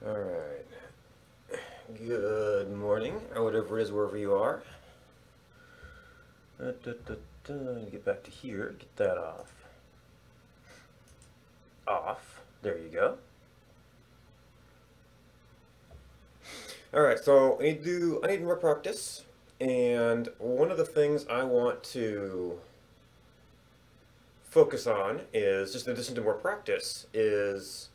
Alright. Good morning, or whatever it is, wherever you are. Get back to here, get that off. Off. There you go. Alright, so I need more practice, and one of the things I want to focus on is, just in addition to more practice, is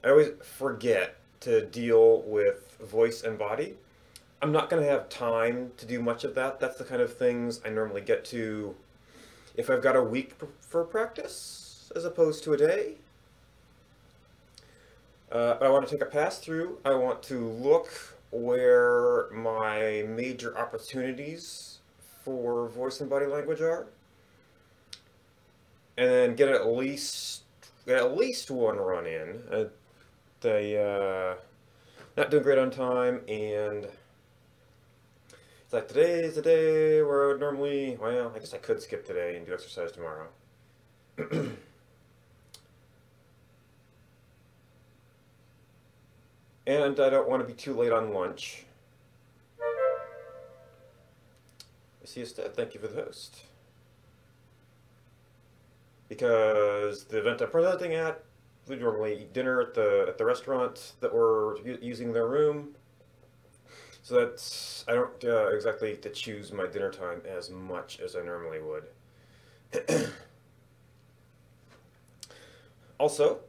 I always forget to deal with voice and body. I'm not going to have time to do much of that. That's the kind of things I normally get to if I've got a week for practice as opposed to a day. But I want to take a pass through. I want to look where my major opportunities for voice and body language are, and then get at least one run in. Not doing great on time, and it's like today is the day where I would normally, well, I guess I could skip today and do exercise tomorrow. And I don't want to be too late on lunch. I see instead, thank you for the host. Because the event I'm presenting at, we normally eat dinner at the restaurant that we're using their room. So that's, I don't exactly get to choose my dinner time as much as I normally would. Also,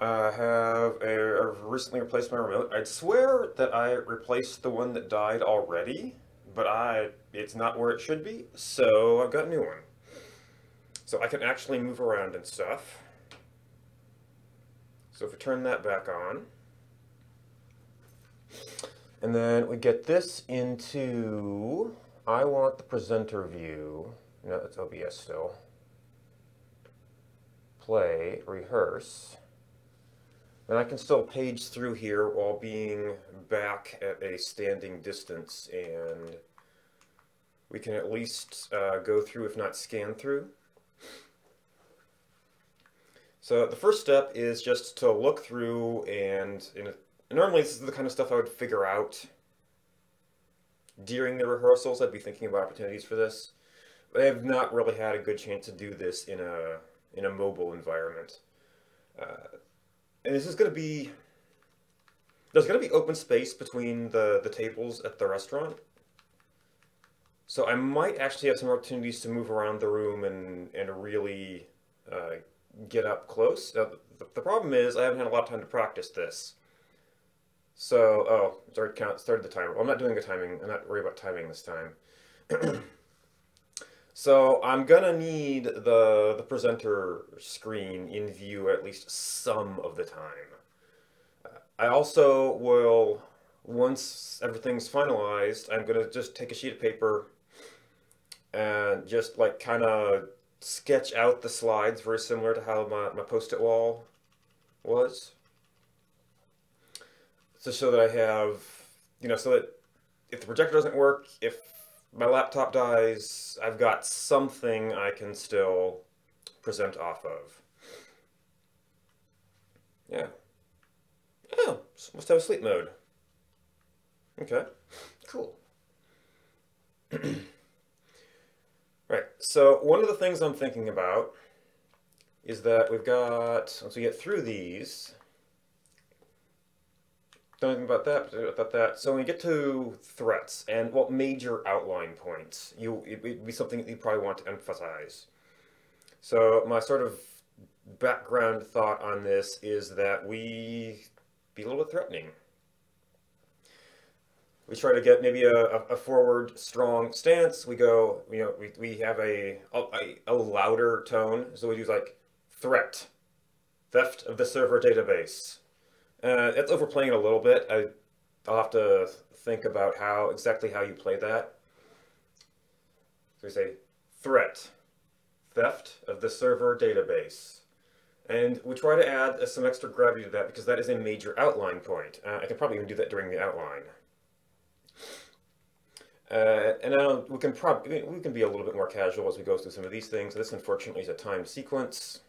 I've recently replaced my remote. I'd swear that I replaced the one that died already, but it's not where it should be, so I've got a new one. So I can actually move around and stuff. So if we turn that back on, and then we get this into, I want the presenter view. No, that's OBS still. Play, rehearse. And I can still page through here while being back at a standing distance, and we can at least go through, if not scan through. So the first step is just to look through, and normally this is the kind of stuff I would figure out during the rehearsals. I'd be thinking about opportunities for this, but I have not really had a good chance to do this in a mobile environment. And this is going to be, there's going to be open space between the tables at the restaurant. So I might actually have some opportunities to move around the room and really get up close. Now, the problem is I haven't had a lot of time to practice this. So, oh, started the timer. Well, I'm not doing a timing. I'm not worried about timing this time. So I'm gonna need the presenter screen in view at least some of the time. I also will, once everything's finalized, I'm gonna just take a sheet of paper and just like kind of sketch out the slides, very similar to how my post-it wall was. So that I have, so that if the projector doesn't work, if my laptop dies, I've got something I can still present off of. Yeah. Oh, must have a sleep mode. Okay, cool. Right, so one of the things I'm thinking about is that we've got, once we get through these, don't think about that. So when we get to threats and what major outline points, it'd be something that you probably want to emphasize. So my sort of background thought on this is that we be a little bit threatening. We try to get maybe a forward, strong stance. We go, we have a louder tone. So we do like threat, theft of the server database. It's overplaying it a little bit. I'll have to think about exactly how you play that. So we say threat, theft of the server database. And we try to add some extra gravity to that because that is a major outline point. I could probably even do that during the outline. And I don't, we can be a little bit more casual as we go through some of these things. This, unfortunately, is a timed sequence.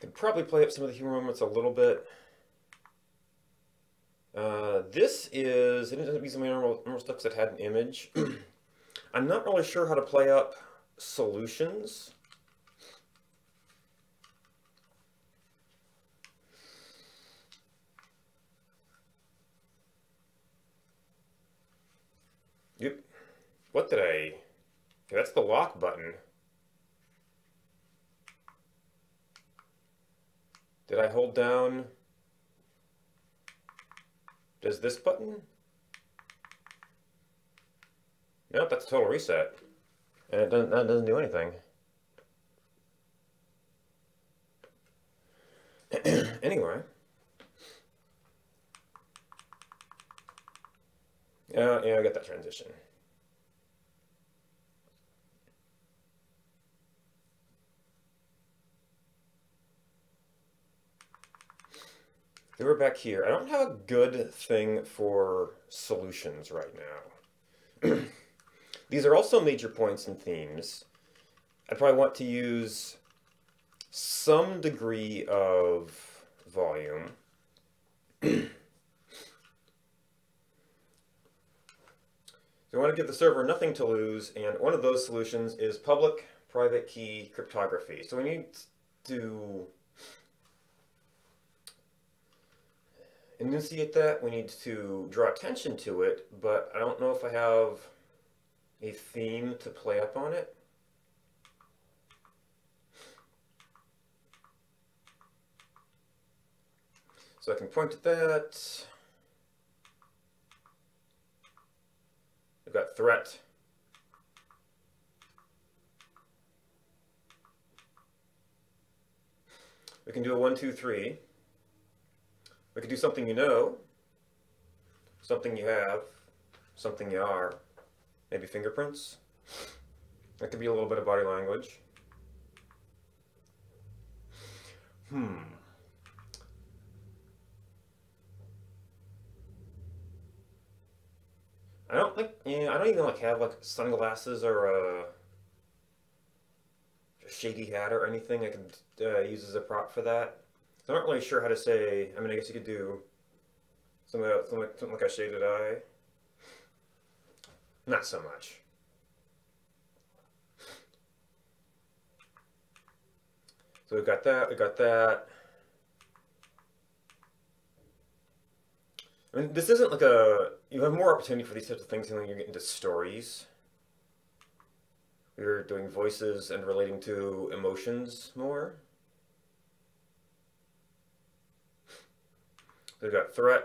Can probably play up some of the humor moments a little bit. This is, it ended up using my normal stuff because it had an image. I'm not really sure how to play up solutions. Yep. What did I... Okay, that's the lock button. Did I hold down... Does this button? Nope, that's a total reset. And that doesn't do anything. Anyway. Yeah, I got that transition. We're back here. I don't have a good thing for solutions right now. These are also major points and themes. I probably want to use some degree of volume. So I want to give the server nothing to lose, and one of those solutions is public-private key cryptography. So we need to enunciate that, we need to draw attention to it, but I don't know if I have a theme to play up on it. So I can point at that. We've got threat. We can do a 1, 2, 3. We could do something you know, something you have, something you are, maybe fingerprints. That could be a little bit of body language. I don't think, I don't even have like sunglasses or a shady hat or anything I could use as a prop for that. So I'm not really sure how to say. I mean, I guess you could do something like a shaded eye. Not so much. So we've got that. We got that. I mean, this isn't like a. You have more opportunity for these types of things when you get into stories. We're doing voices and relating to emotions more. We've got threat.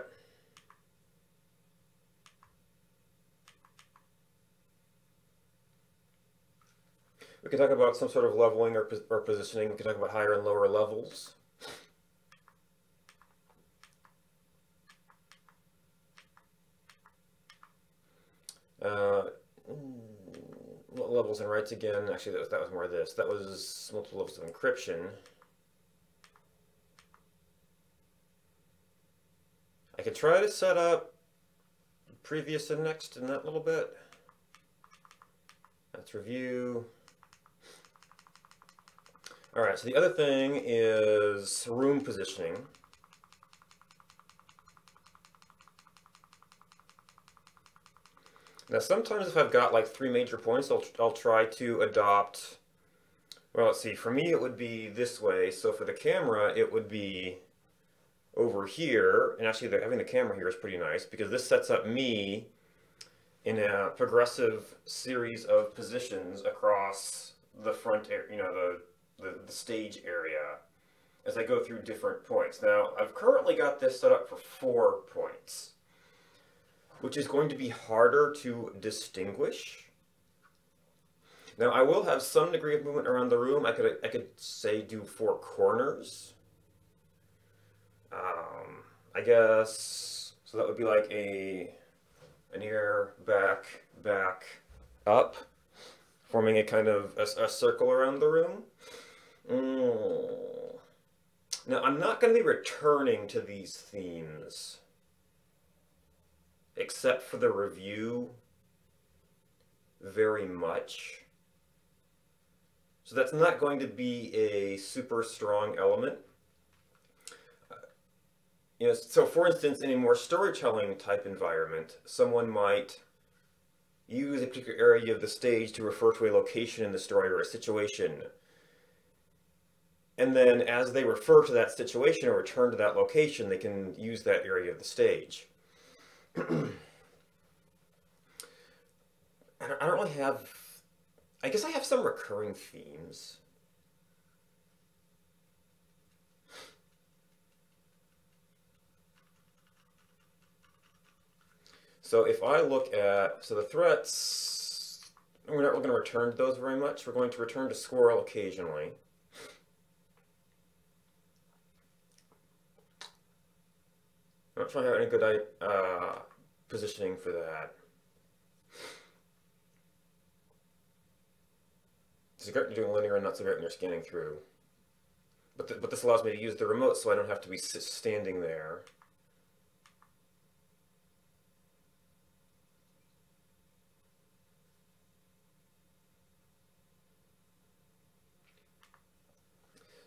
We can talk about some sort of leveling or positioning. We can talk about higher and lower levels. What levels and rights again? Actually, that was more of this. That was multiple levels of encryption. I could try to set up previous and next in that little bit. Let's review. All right, so the other thing is room positioning. Now, sometimes if I've got like 3 major points, I'll try to adopt, well, let's see, for me it would be this way. So for the camera, it would be over here, and actually having the camera here is pretty nice because this sets up me in a progressive series of positions across the front, the stage area as I go through different points. Now, I've currently got this set up for 4 points, which is going to be harder to distinguish. Now, I will have some degree of movement around the room. I could say do 4 corners. I guess, so that would be like an ear, back, up, forming a kind of a circle around the room. Mm. Now, I'm not going to be returning to these themes, except for the review, very much. So that's not going to be a super strong element. So for instance, in a more storytelling type environment, someone might use a particular area of the stage to refer to a location in the story or a situation. And then as they refer to that situation or return to that location, they can use that area of the stage. I don't really have... I guess I have some recurring themes. So if I look at... So the threats... We're not going to return to those very much. We're going to return to SQRL occasionally. I'm not sure I have any good positioning for that. It's great when you're doing linear and not so great when you're scanning through. But this allows me to use the remote so I don't have to be standing there.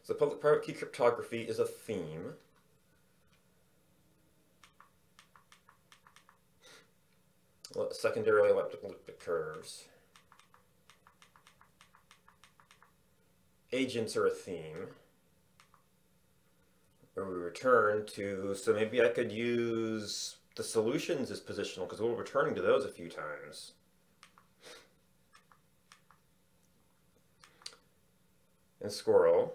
So public-private key cryptography is a theme. Secondarily elliptic curves. Agents are a theme. Where we return to, so maybe I could use the solutions as positional, because we're returning to those a few times. And SQRL.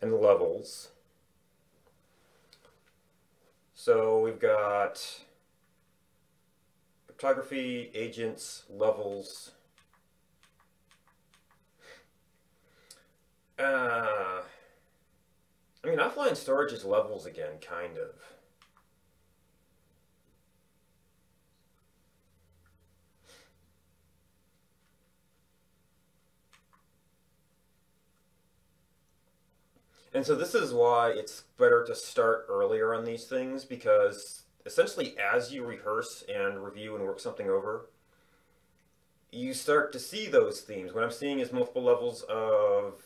And levels. So we've got cryptography, agents, levels. I mean, offline storage is levels again, kind of. And so this is why it's better to start earlier on these things, because essentially as you rehearse and review and work something over, you start to see those themes. What I'm seeing is multiple levels of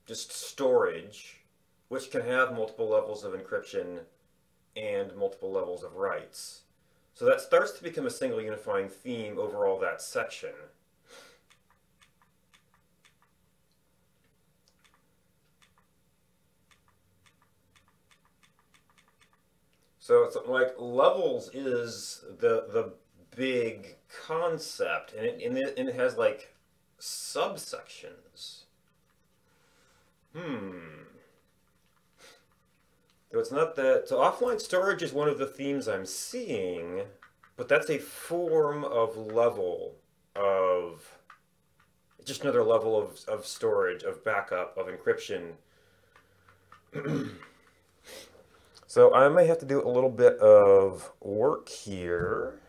just storage, which can have multiple levels of encryption and multiple levels of writes. So that starts to become a single unifying theme over all that section. So it's like levels is the big concept, and it has like subsections. So it's not that. So offline storage is one of the themes I'm seeing, but that's a form of level of just another level of storage, of backup, of encryption. So I may have to do a little bit of work here.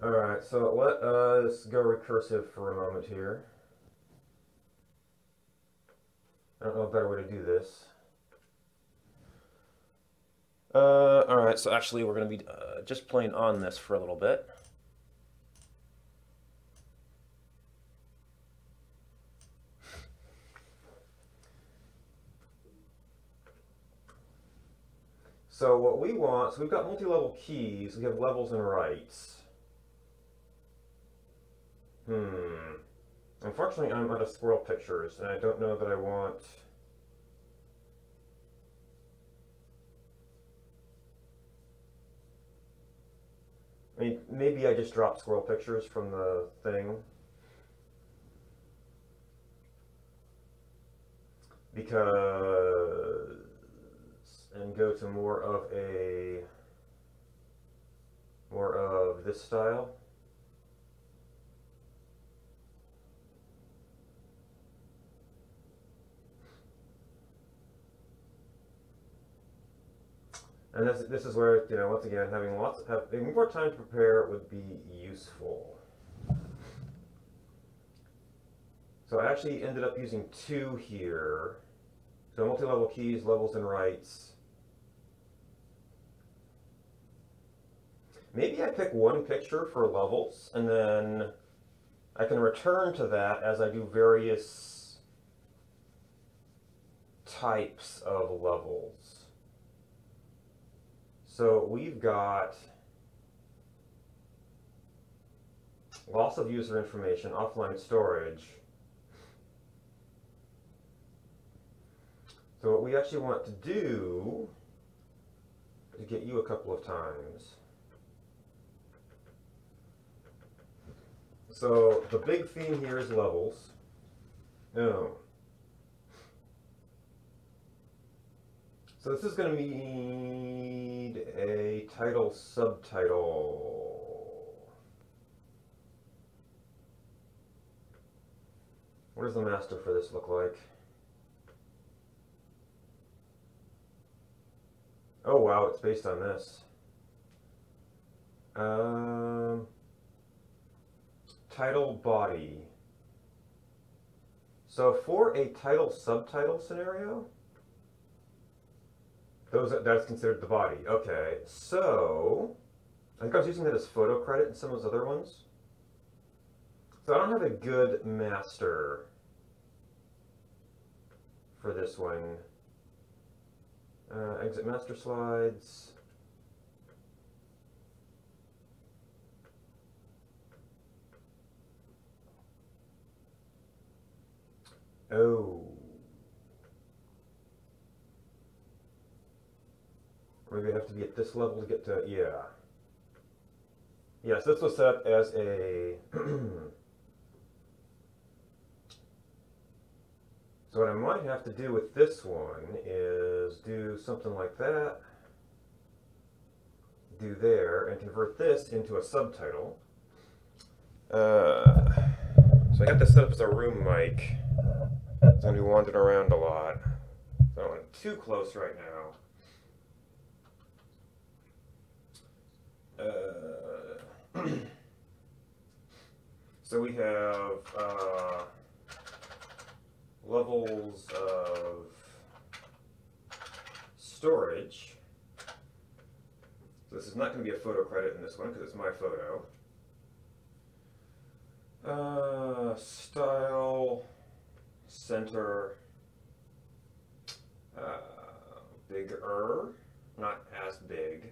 All right, so let us go recursive for a moment here. I don't know a better way to do this. All right, so actually we're going to be just playing on this for a little bit. So what we want, so we've got multi-level keys, we have levels and writes. Unfortunately, I'm out of squirrel pictures, and I don't know that I want... I mean, maybe I just dropped squirrel pictures from the thing. Because... and go to more of this style. And this is where, once again, having more time to prepare would be useful. So I actually ended up using 2 here. So multi-level keys, levels, and writes. Maybe I pick one picture for levels, and then I can return to that as I do various types of levels. So we've got loss of user information, offline storage. So what we actually want to do is get you a couple of times. So the big theme here is levels. Oh. So this is going to need a title subtitle. What does the master for this look like? Oh wow, it's based on this. Title body. So for a title subtitle scenario, that's considered the body. Okay, so I think I was using that as photo credit in some of those other ones. So I don't have a good master for this one. Exit master slides. Oh. Maybe I have to be at this level to get to, yeah. Yes, this was set up as a... So what I might have to do with this one is do something like that, do there, and convert this into a subtitle. So I got this set up as a room mic. It's going to be wandering around a lot. So I don't want it too close right now. So we have levels of storage. So this is not going to be a photo credit in this one because it's my photo. Style, center, bigger, not as big.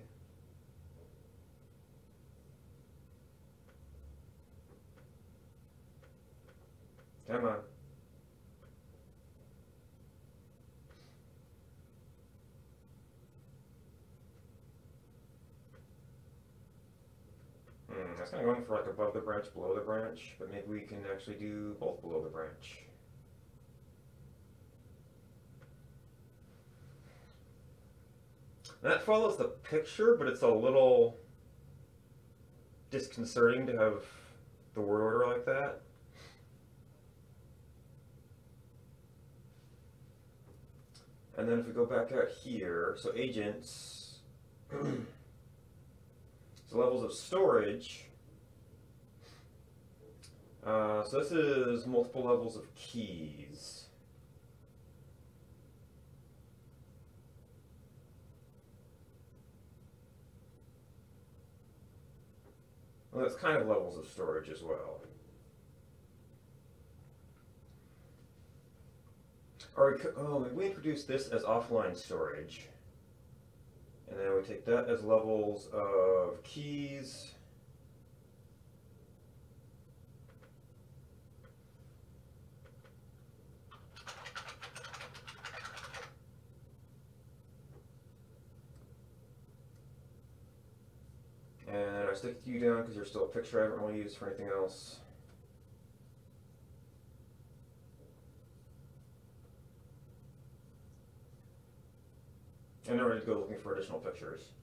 Come on. I was kind of going for like above the branch, below the branch, but maybe we can actually do both below the branch. That follows the picture, but it's a little disconcerting to have the word order like that. And then if we go back out here, so agents, so levels of storage. So this is multiple levels of keys. Well, that's kind of levels of storage as well. Or we introduce this as offline storage. And then we take that as levels of keys. And I stick you down because you're still a picture I haven't really used for anything else. And then we're ready to go looking for additional pictures.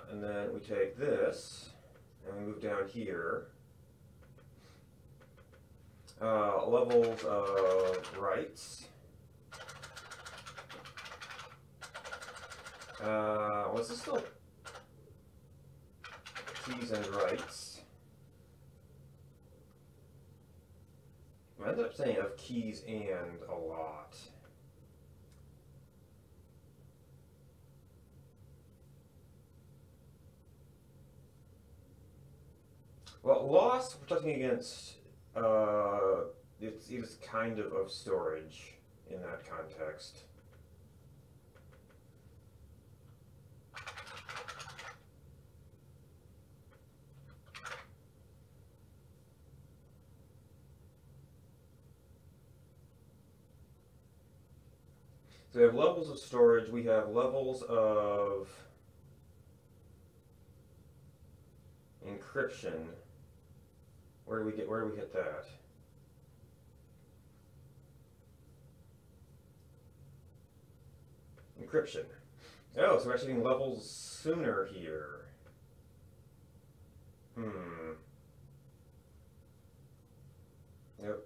And then we take this and we move down here. Levels of rights. Well, this is still keys and writes. I ended up saying of keys and a lot. Well, loss, we're talking against, it's kind of storage in that context. So we have levels of storage, we have levels of encryption. Where do we hit that? Encryption. Oh, so we're actually getting levels sooner here. Yep,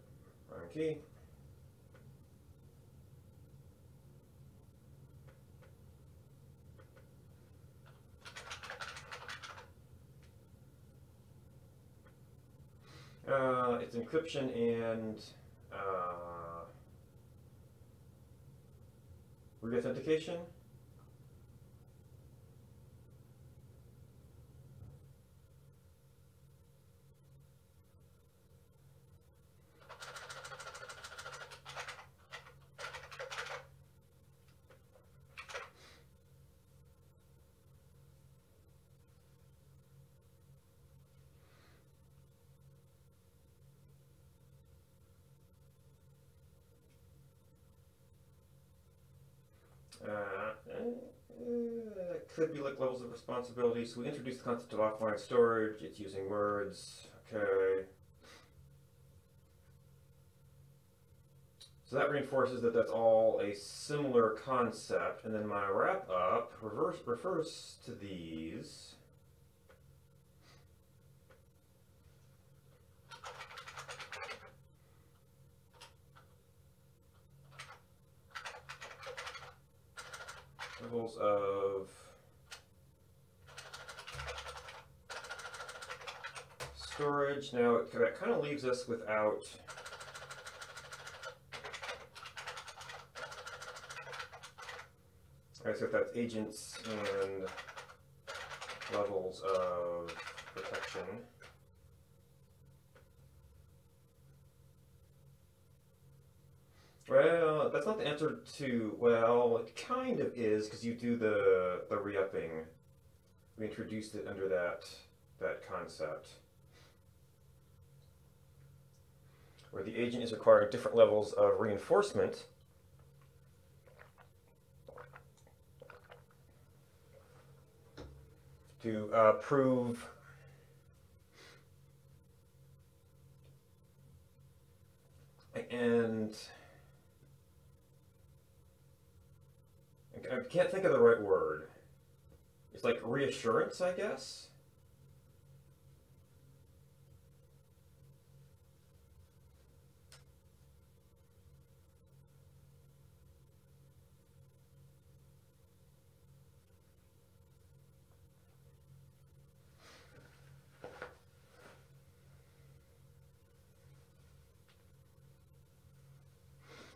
wrong key. It's encryption and re-authentication. Could be like levels of responsibility. So we introduced the concept of offline storage. It's using words. Okay. So that reinforces that that's all a similar concept. And then my wrap up refers to these. Levels of storage. Now that kind of leaves us without alright, so if that's agents and levels of protection. Well, that's not the answer to, well, it kind of is, because you do the re-upping. We introduced it under that concept. Where the agent is requiring different levels of reinforcement. To prove and I can't think of the right word. It's like reassurance, I guess.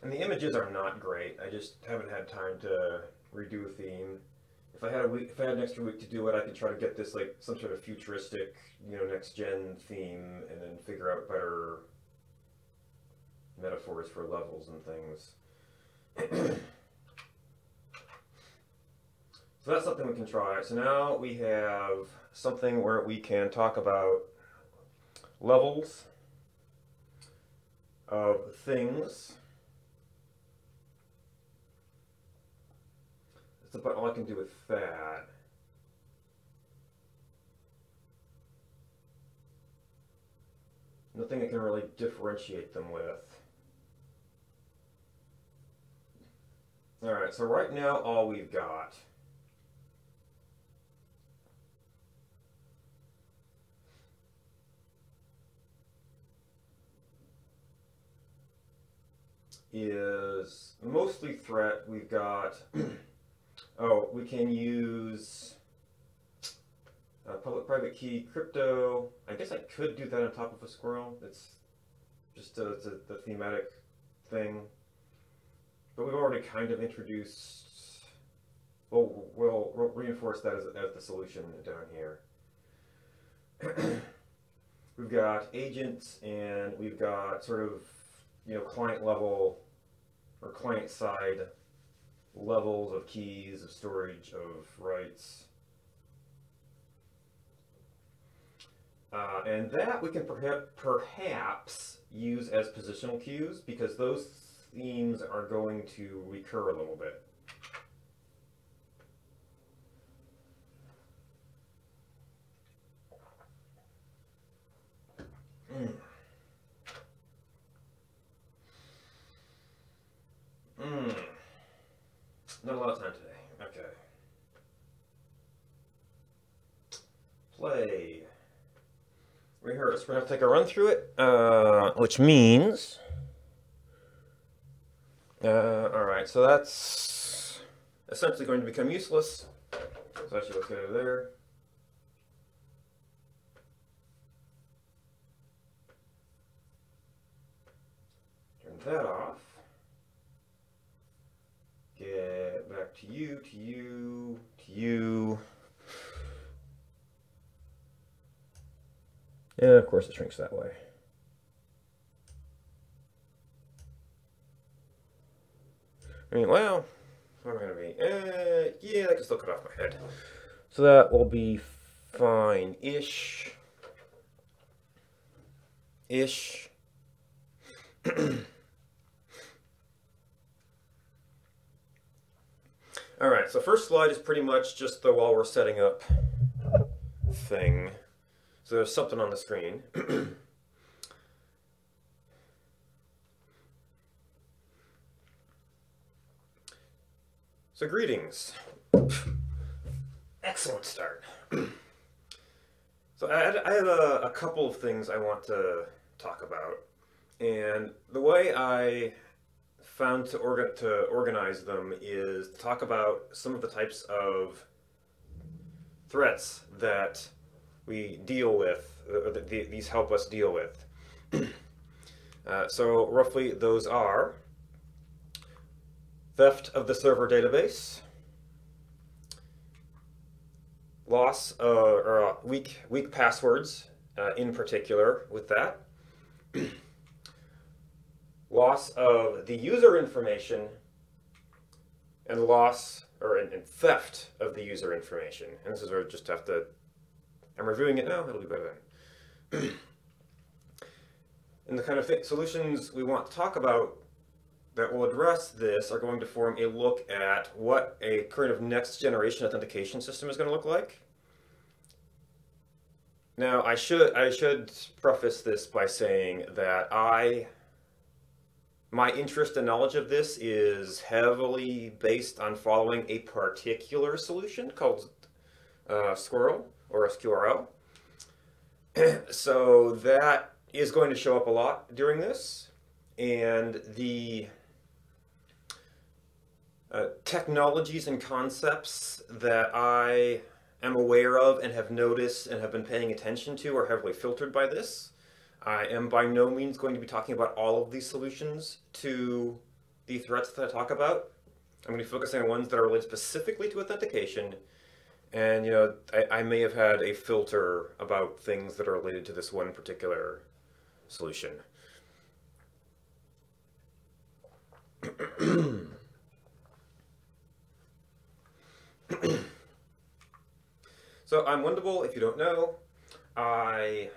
And the images are not great. I just haven't had time to redo a theme. If I had an extra week to do it, I could try to get this like some sort of futuristic, next gen theme, and then figure out better metaphors for levels and things. So that's something we can try. So now we have something where we can talk about levels of things. That's about all I can do with that. Nothing I can really differentiate them with. Alright, so right now all we've got is mostly threat. We've got Oh, we can use public-private key crypto. I guess I could do that on top of a SQRL. It's just the thematic thing. But we've already kind of introduced. Well, we'll reinforce that as the solution down here. We've got agents and we've got sort of, client level or client side levels of keys, of storage, of rights. And that we can perhaps use as positional queues because those themes are going to recur a little bit. Not a lot of time today. Okay. Play. Rehearse. We're going to take a run through it, which means... Alright, so that's essentially going to become useless. So actually let's get over there. Turn that off. Get back to you, to you, to you. Yeah, of course it shrinks that way. I mean, well, what am I going to be? Yeah, I can still cut off my head. So that will be fine-ish. Ish. Alright, so first slide is pretty much just the while we're setting up thing. So there's something on the screen. So greetings. Excellent start. So I have a couple of things I want to talk about. And the way I found to organize them is to talk about some of the types of threats that we deal with, that these help us deal with. So roughly those are theft of the server database, loss or weak passwords in particular with that, loss of the user information, and loss and theft of the user information. And this is where I just have to, I'm reviewing it now, it'll be better then. And the kind of solutions we want to talk about that will address this are going to form a look at what a kind of next generation authentication system is going to look like. Now, I should preface this by saying that my interest and knowledge of this is heavily based on following a particular solution called SQRL or SQRL. So that is going to show up a lot during this, and the technologies and concepts that I am aware of and have noticed and have been paying attention to are heavily filtered by this. I am by no means going to be talking about all of these solutions to the threats that I talk about. I'm going to be focusing on ones that are related specifically to authentication. And, I may have had a filter about things that are related to this one particular solution. So I'm Wendable, if you don't know. I've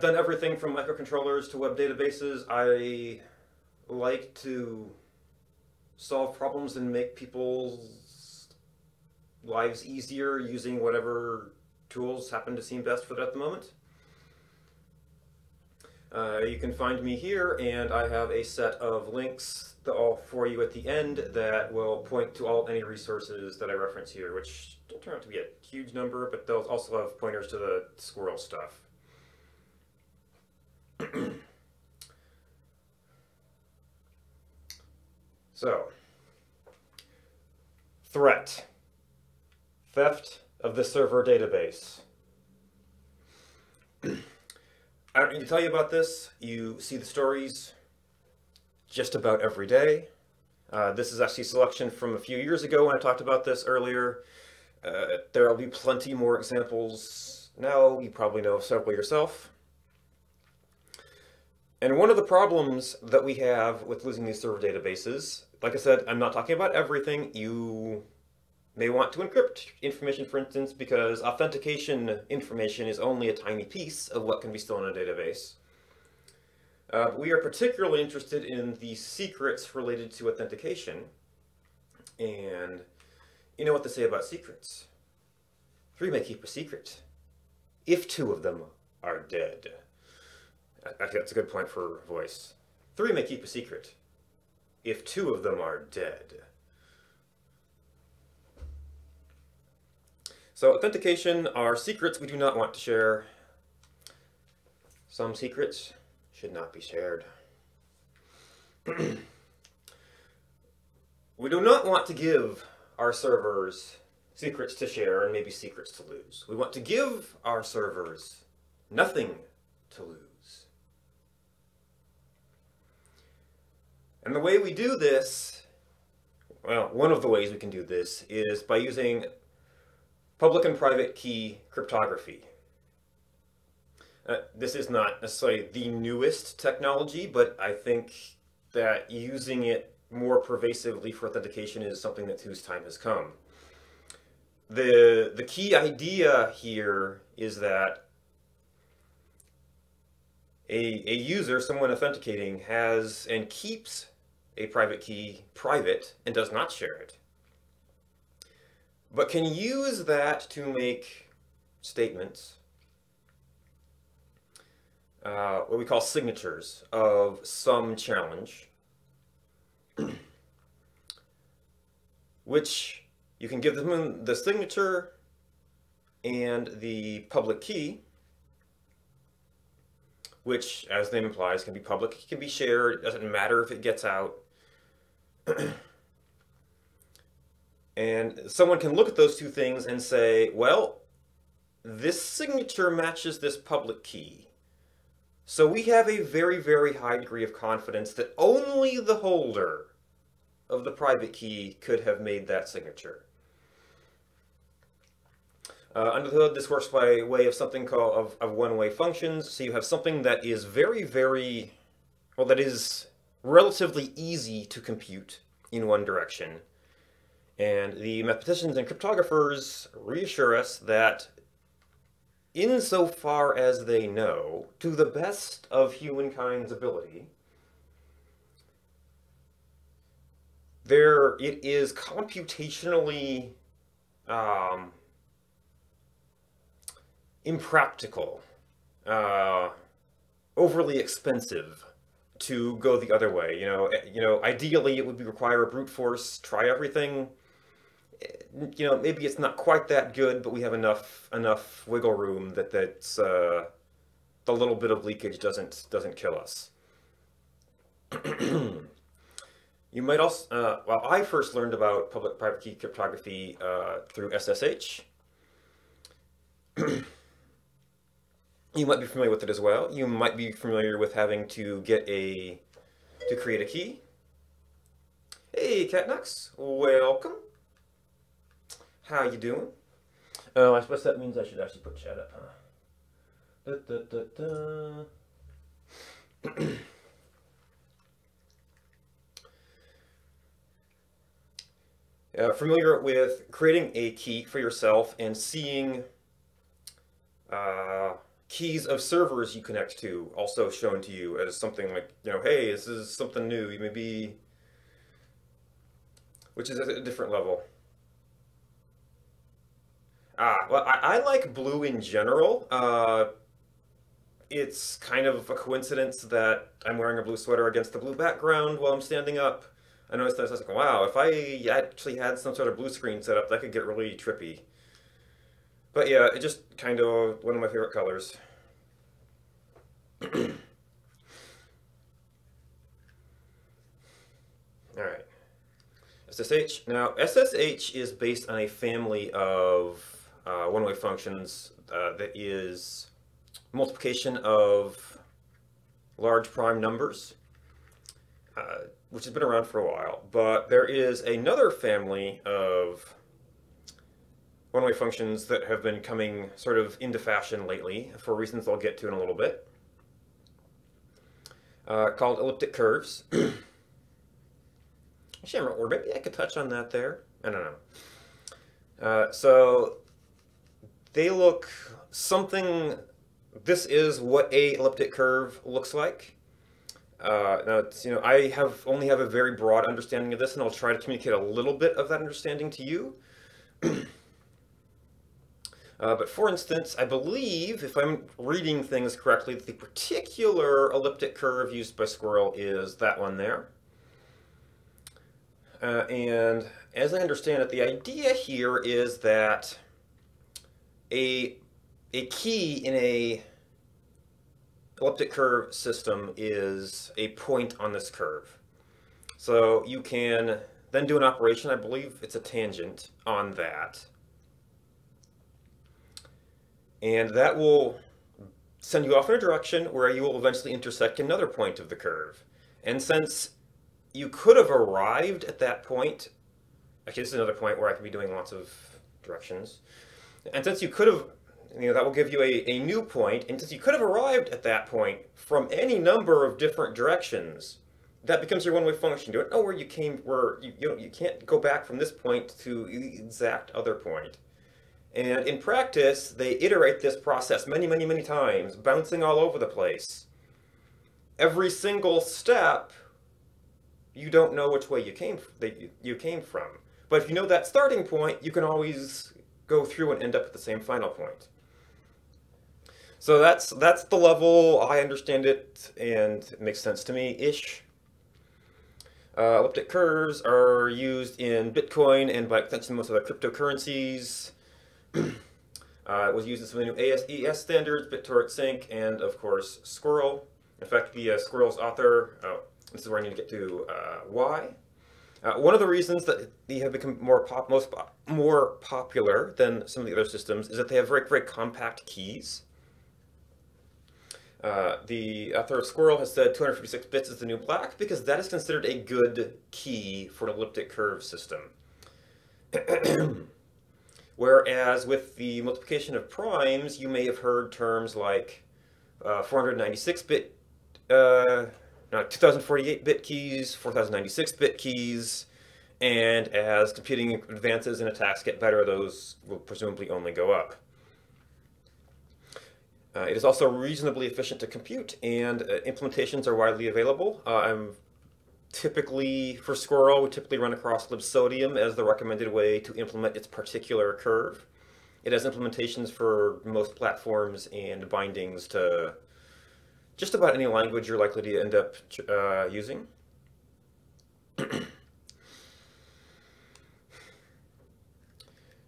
done everything from microcontrollers to web databases. I like to solve problems and make people's lives easier using whatever tools happen to seem best for that at the moment. You can find me here, and I have a set of links for you at the end that will point to any resources that I reference here, which don't turn out to be a huge number, but they'll also have pointers to the SQRL stuff. So, Threat. Theft of the server database. I don't need to tell you about this. You see the stories just about every day. This is actually a selection from a few years ago when I talked about this earlier. There will be plenty more examples now. You probably know several yourself. And one of the problems that we have with losing these server databases, like I said, I'm not talking about everything. You may want to encrypt information, for instance, because authentication information is only a tiny piece of what can be stolen in a database. We are particularly interested in the secrets related to authentication. And you know what they say about secrets. 3 may keep a secret if 2 of them are dead. Actually, that's a good point for voice. 3 may keep a secret if 2 of them are dead. So authentication are secrets we do not want to share. Some secrets should not be shared. We do not want to give our servers secrets to share and maybe secrets to lose. We want to give our servers nothing to lose. And the way we do this, well, one of the ways we can do this is by using public and private key cryptography. This is not necessarily the newest technology, but I think that using it more pervasively for authentication is something whose time has come. The key idea here is that a user, someone authenticating, has and keeps a private key private and does not share it, but can use that to make statements, what we call signatures of some challenge, which you can give them the signature and the public key, which, as the name implies, can be public, it can be shared, it doesn't matter if it gets out. And someone can look at those 2 things and say, well, this signature matches this public key. So we have a very, very high degree of confidence that only the holder of the private key could have made that signature. Under the hood, this works by way of something called of one-way functions. So you have something that is that is relatively easy to compute in one direction. And the mathematicians and cryptographers reassure us that insofar as they know, to the best of humankind's ability, it is computationally impractical, overly expensive to go the other way. Ideally it would require a brute force, try everything. Maybe it's not quite that good, but we have enough wiggle room that the little bit of leakage doesn't kill us. You might also, I first learned about public-private key cryptography through SSH. You might be familiar with it as well. You might be familiar with having to create a key. Hey, Catnux, welcome. How you doing? Oh, I suppose that means I should actually put chat up, huh? Familiar with creating a key for yourself and seeing keys of servers you connect to also shown to you as something like, hey, this is something new, which is at a different level. Well, I like blue in general. It's kind of a coincidence that I'm wearing a blue sweater against the blue background while I'm standing up. I noticed that I was like, wow, if I actually had some sort of blue screen set up, that could get really trippy. But yeah, it's just kind of one of my favorite colors. Alright. SSH. Now, SSH is based on a family of one-way functions that is multiplication of large prime numbers, which has been around for a while. But there is another family of one-way functions that have been coming sort of into fashion lately for reasons I'll get to in a little bit, called elliptic curves. Actually, or maybe I could touch on that there. I don't know. So they look something. This is what a elliptic curve looks like. Now, it's, I only have a very broad understanding of this, and I'll try to communicate a little bit of that understanding to you. But for instance, I believe, if I'm reading things correctly, the particular elliptic curve used by SQRL is that one there. And as I understand it, the idea here is that a key in a elliptic curve system is a point on this curve. So you can then do an operation, I believe it's a tangent, on that. And that will send you off in a direction where you will eventually intersect another point of the curve. And since you could have arrived at that point, actually this is another point where I could be doing lots of directions, and since you could have, that will give you a new point, and since you could have arrived at that point from any number of different directions, that becomes your one-way function. You don't know where you came, you can't go back from this point to the exact other point. And in practice, they iterate this process many, many, many times, bouncing all over the place. Every single step, you don't know which way you came from. But if you know that starting point, you can always go through and end up at the same final point. So that's the level I understand it, and it makes sense to me-ish. Elliptic curves are used in Bitcoin and by extension most other cryptocurrencies. It was used in some of the new AES standards, BitTorrent Sync, and of course SQRL. In fact, the SQRL's author, this is where I need to get to why. One of the reasons that they have become more popular than some of the other systems is that they have very, very compact keys. The author of SQRL has said 256 bits is the new black because that is considered a good key for an elliptic curve system. Whereas with the multiplication of primes, you may have heard terms like 496-bit, 2048-bit keys, 4096-bit keys, and as computing advances and attacks get better, those will presumably only go up. It is also reasonably efficient to compute, and implementations are widely available. Typically, for SQRL, we typically run across libsodium as the recommended way to implement its particular curve. It has implementations for most platforms and bindings to just about any language you're likely to end up using.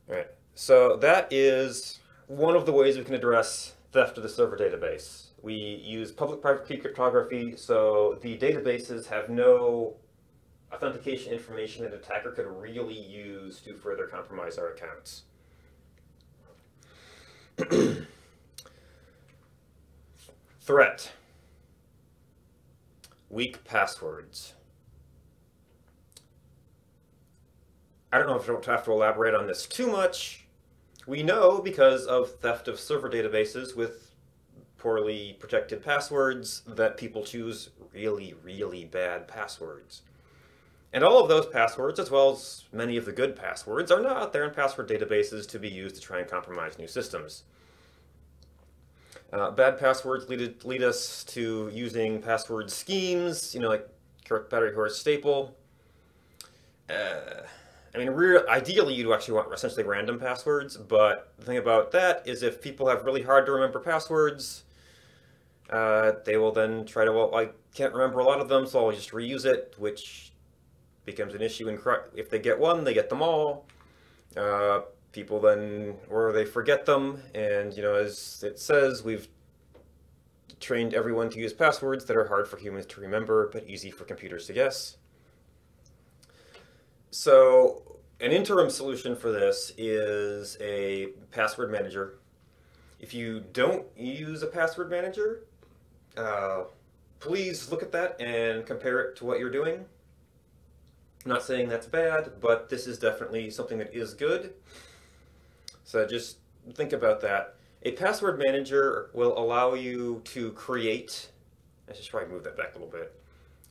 Alright, so that is one of the ways we can address theft of the server database. We use public-private key cryptography, so the databases have no authentication information that an attacker could really use to further compromise our accounts. Threat. Weak passwords. I don't know if I have to elaborate on this too much. We know because of theft of server databases with poorly protected passwords that people choose really, really bad passwords. And all of those passwords, as well as many of the good passwords, are not out there in password databases to be used to try and compromise new systems. Bad passwords lead us to using password schemes, like correct battery horse staple. Ideally you'd actually want essentially random passwords, but the thing about that is if people have really hard to remember passwords, they will then try to, well, I can't remember a lot of them, so I'll just reuse it, which becomes an issue. If they get one, they get them all. People then, or they forget them, and as it says, we've trained everyone to use passwords that are hard for humans to remember, but easy for computers to guess. So an interim solution for this is a password manager. If you don't use a password manager, uh, please look at that and compare it to what you're doing. I'm not saying that's bad, but this is definitely something that is good. So just think about that. A password manager will allow you to create, let's just try to move that back a little bit,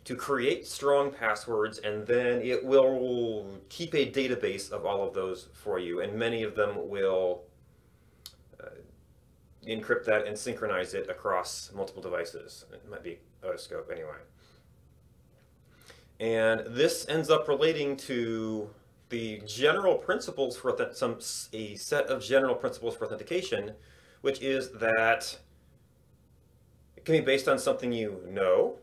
to create strong passwords, and then it will keep a database of all of those for you, and many of them will encrypt that and synchronize it across multiple devices. It might be out of scope anyway. And this ends up relating to the general principles for a set of general principles for authentication, which is that it can be based on something you know.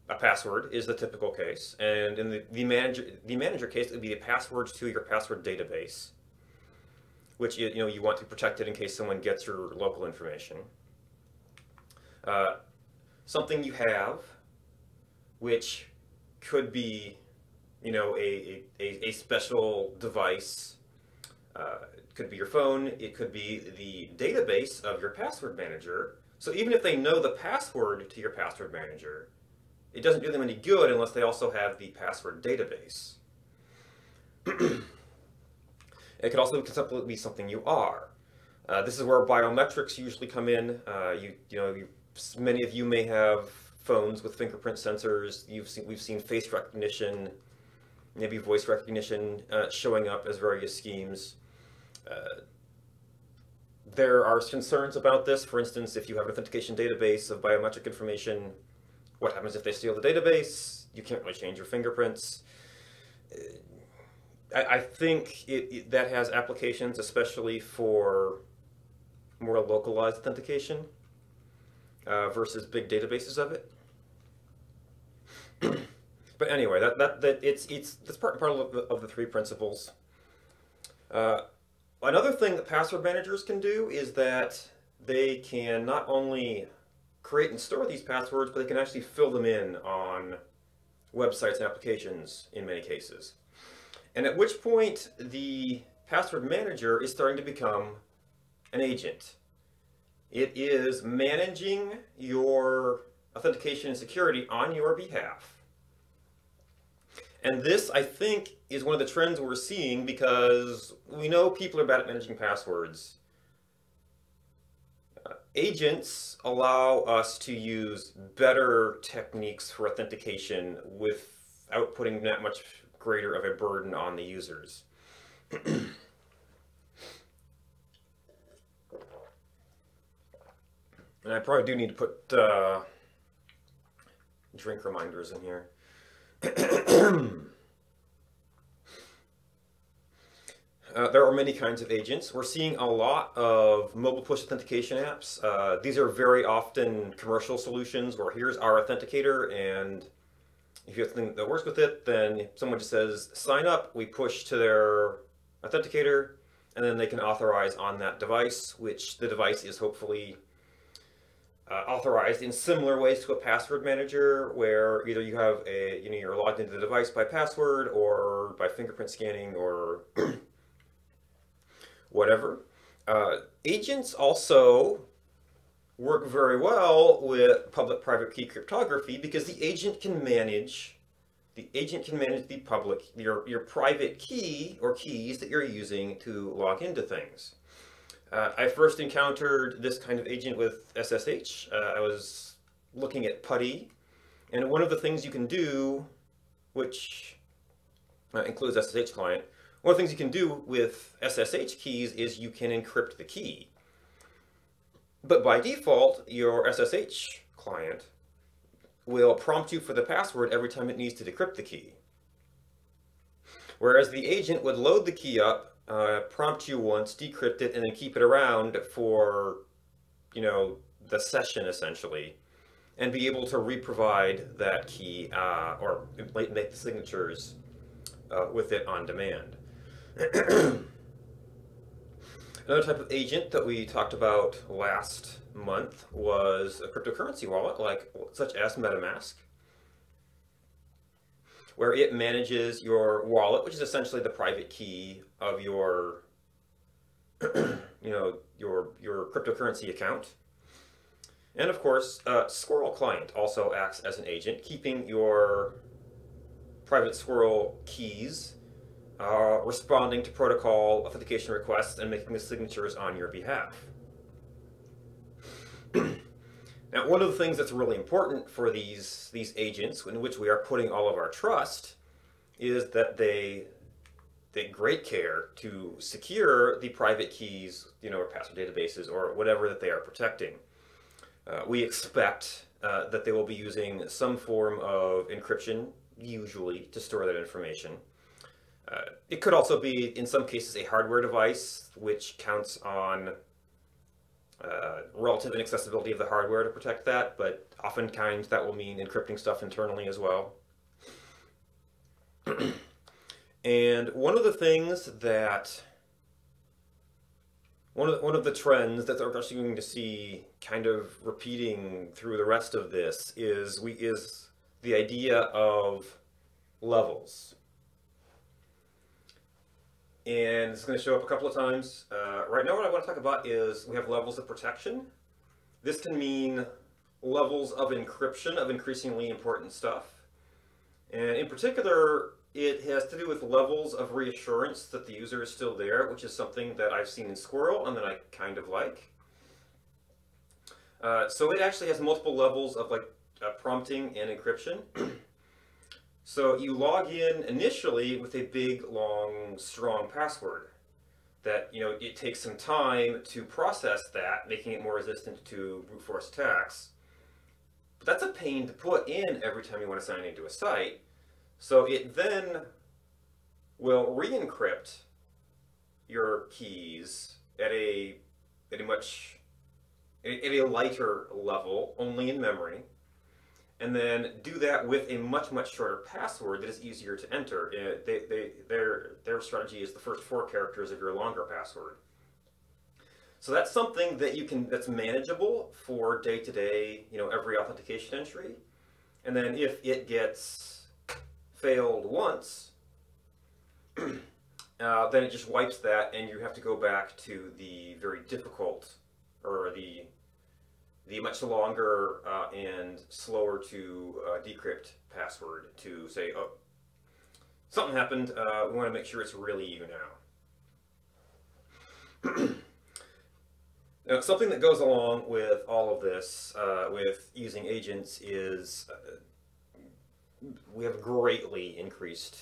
A password is the typical case, and in the manager case, it would be the passwords to your password database, which you want to protect it in case someone gets your local information. Something you have, which could be a special device. It could be your phone. It could be the database of your password manager. So even if they know the password to your password manager, it doesn't do them any good unless they also have the password database. It could also conceptually be something you are. This is where biometrics usually come in. Many of you may have phones with fingerprint sensors. We've seen face recognition, maybe voice recognition showing up as various schemes. There are concerns about this. For instance, if you have an authentication database of biometric information, what happens if they steal the database? You can't really change your fingerprints. I think that has applications, especially for more localized authentication versus big databases of it. But anyway, that's part of the three principles. Another thing that password managers can do is that they can not only create and store these passwords, but they can actually fill them in on websites and applications in many cases. And at which point the password manager is starting to become an agent. It is managing your authentication and security on your behalf. And this, I think, is one of the trends we're seeing because we know people are bad at managing passwords. Agents allow us to use better techniques for authentication without putting that much greater of a burden on the users. And I probably do need to put drink reminders in here. There are many kinds of agents. We're seeing a lot of mobile push authentication apps. These are very often commercial solutions where here's our authenticator, and if you have something that works with it, then someone just says, sign up, we push to their authenticator, and then they can authorize on that device, which the device is hopefully authorized in similar ways to a password manager, where either you have you're logged into the device by password or by fingerprint scanning or whatever. Agents also work very well with public-private key cryptography because the agent can manage your private key or keys that you're using to log into things. I first encountered this kind of agent with SSH. I was looking at PuTTY, and one of the things you can do, which includes SSH client, one of the things you can do with SSH keys is you can encrypt the key. But by default, your SSH client will prompt you for the password every time it needs to decrypt the key. Whereas the agent would load the key up, prompt you once, decrypt it, and then keep it around for, the session essentially, and be able to reprovide that key or make the signatures with it on demand. Another type of agent that we talked about last month was a cryptocurrency wallet, such as MetaMask. where it manages your wallet, which is essentially the private key of your, your cryptocurrency account. And of course, SQRL client also acts as an agent, keeping your private SQRL keys responding to protocol authentication requests and making the signatures on your behalf. Now, one of the things that's really important for these agents, in which we are putting all of our trust, is that they take great care to secure the private keys, or password databases, or whatever that they are protecting. We expect that they will be using some form of encryption, usually, to store that information. It could also be, in some cases, a hardware device, which counts on relative inaccessibility of the hardware to protect that, but oftentimes that will mean encrypting stuff internally as well. And one of the things that, one of the trends that we're actually going to see kind of repeating through the rest of this is the idea of levels. And it's going to show up a couple of times. Right now what I want to talk about is we have levels of protection. This can mean levels of encryption of increasingly important stuff. And in particular, it has to do with levels of reassurance that the user is still there, which is something that I've seen in SQRL and that I kind of like. So it actually has multiple levels of prompting and encryption. So you log in initially with a big, long, strong password that, it takes some time to process that, making it more resistant to brute force attacks. But that's a pain to put in every time you want to sign into a site. So it then will re-encrypt your keys at a lighter level, only in memory, and then do that with a much shorter password that is easier to enter. Their strategy is the first 4 characters of your longer password. So that's something that that's manageable for day-to-day, every authentication entry. And then if it gets failed once, then it just wipes that, and you have to go back to the very difficult, or the much longer and slower to decrypt password to say, oh, something happened, we want to make sure it's really you now. Now, something that goes along with all of this, with using agents, is we have greatly increased,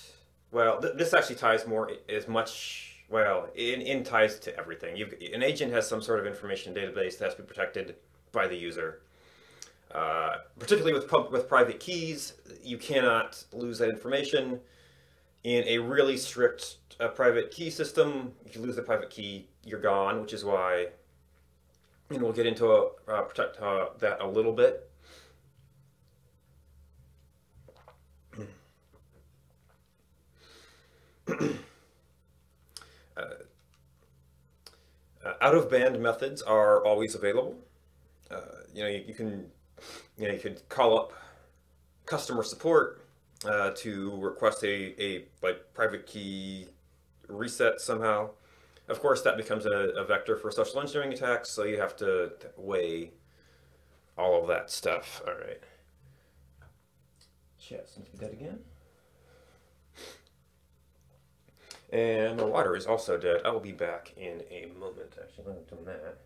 well, this actually ties more as much, well, it ties to everything. An agent has some sort of information database that has to be protected by the user. Particularly with private keys, you cannot lose that information. In a really strict private key system, if you lose the private key, you're gone, which is why, and we'll get into protect that a little bit. Out-of-band methods are always available. You can call up customer support to request a private key reset somehow. Of course, that becomes a vector for social engineering attacks, so you have to weigh all of that stuff. All right. Chat seems to be dead again. And the water is also dead. I will be back in a moment. Actually, let me do that.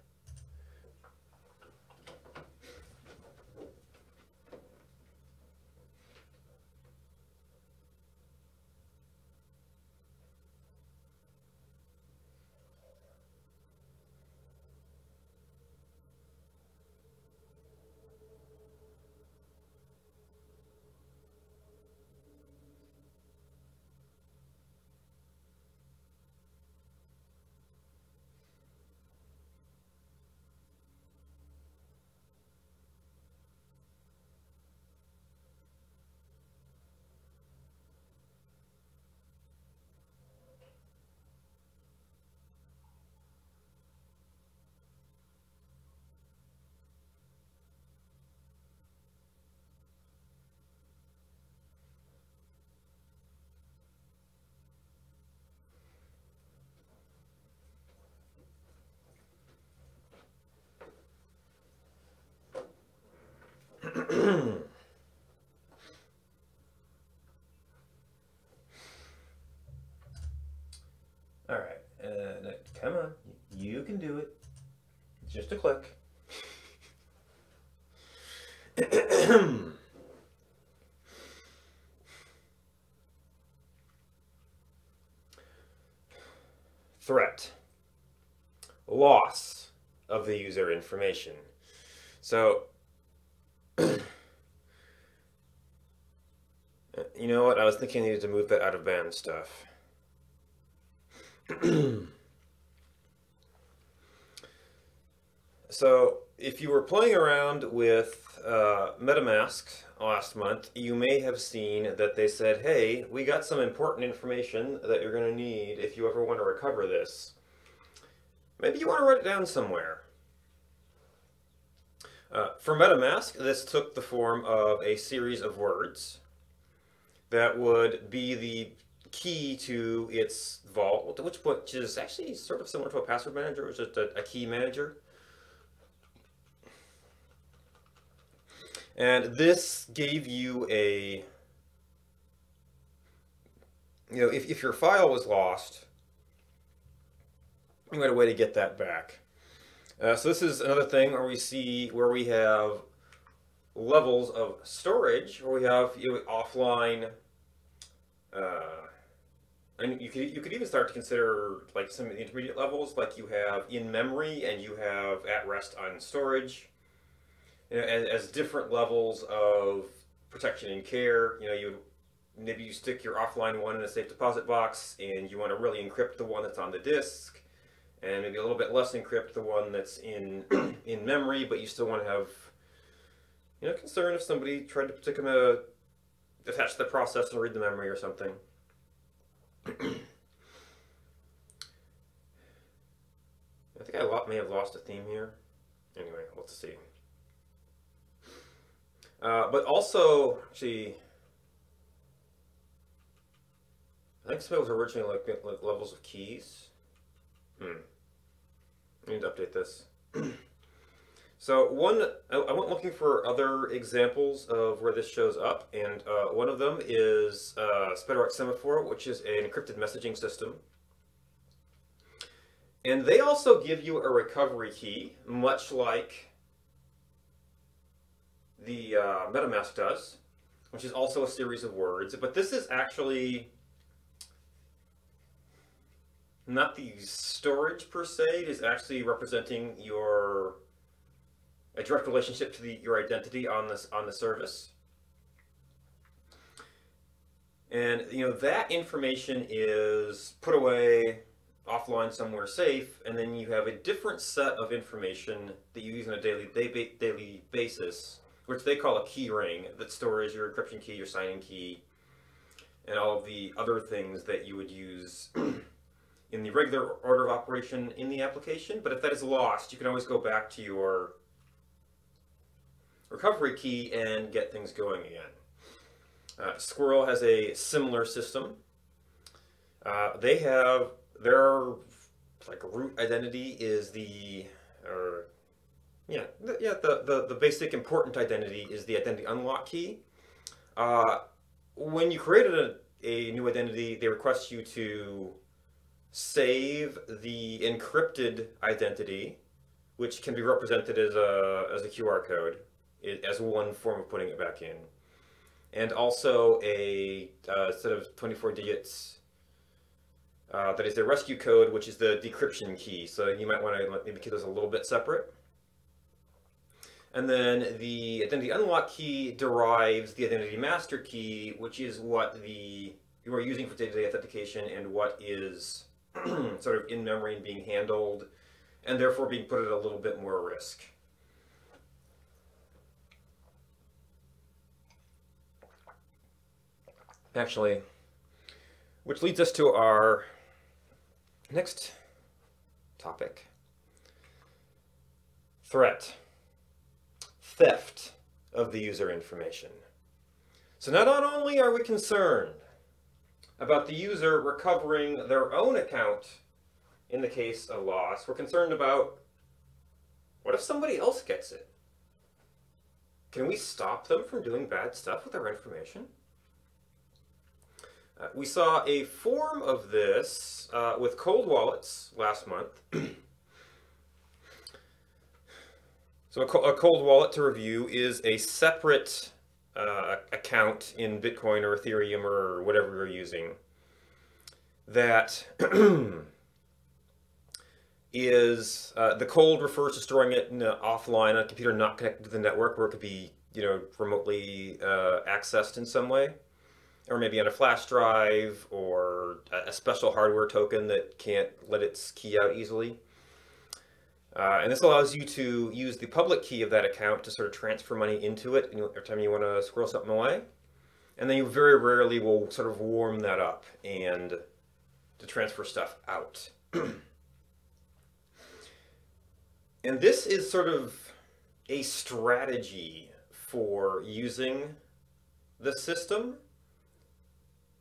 Come on, you can do it. It's just a click. Threat. Loss of the user information. So, you know what? I was thinking I needed to move that out of band stuff. So, if you were playing around with MetaMask last month, you may have seen that they said, hey, we got some important information that you're going to need if you ever want to recover this. Maybe you want to write it down somewhere. For MetaMask, this took the form of a series of words that would be the key to its vault, which is actually sort of similar to a password manager, which is a key manager. And this gave you a, if your file was lost, you had a way to get that back. So this is another thing where we have levels of storage, where we have offline, and you could even start to consider like some of the intermediate levels, like you have in memory and you have at rest on storage. As different levels of protection and care. Maybe you stick your offline one in a safe deposit box, and you want to really encrypt the one that's on the disk, and maybe a little bit less encrypt the one that's in in memory, but you still want to have concern if somebody tried to attach the processor or read the memory or something. I think I may have lost a theme here. Anyway, let's see. But also, I think some of it was originally like levels of keys. I need to update this. So I went looking for other examples of where this shows up, and one of them is SpiderArc Semaphore, which is an encrypted messaging system. And they also give you a recovery key, much like the MetaMask does, which is also a series of words. But this is actually not the storage per se. It is actually representing a direct relationship to your identity on the service. And that information is put away offline somewhere safe, and then you have a different set of information that you use on a daily basis, which they call a key ring, that stores your encryption key, your signing key, and all of the other things that you would use in the regular order of operation in the application. But if that is lost, you can always go back to your recovery key and get things going again. SQRL has a similar system. They have their root identity is the basic important identity is the identity unlock key. When you created a new identity, they request you to save the encrypted identity, which can be represented as a QR code, as one form of putting it back in, and also a set of 24 digits. That is the rescue code, which is the decryption key. So you might want to maybe keep those a little bit separate. And then the identity unlock key derives the identity master key, which is what you are using for day-to-day authentication and what is sort of in memory and being handled, and therefore being put at a little bit more risk. Actually, which leads us to our next topic. Threat. Theft of the user information. So not only are we concerned about the user recovering their own account in the case of loss, we're concerned about what if somebody else gets it? Can we stop them from doing bad stuff with our information? We saw a form of this with cold wallets last month. So a cold wallet, to review, is a separate account in Bitcoin or Ethereum or whatever you're using that is the cold refers to storing it offline on a computer not connected to the network, where it could be remotely accessed in some way, or maybe on a flash drive or a special hardware token that can't let its key out easily. And this allows you to use the public key of that account to sort of transfer money into it every time you want to squirrel something away. And then you very rarely will sort of warm that up and to transfer stuff out. And this is sort of a strategy for using the system.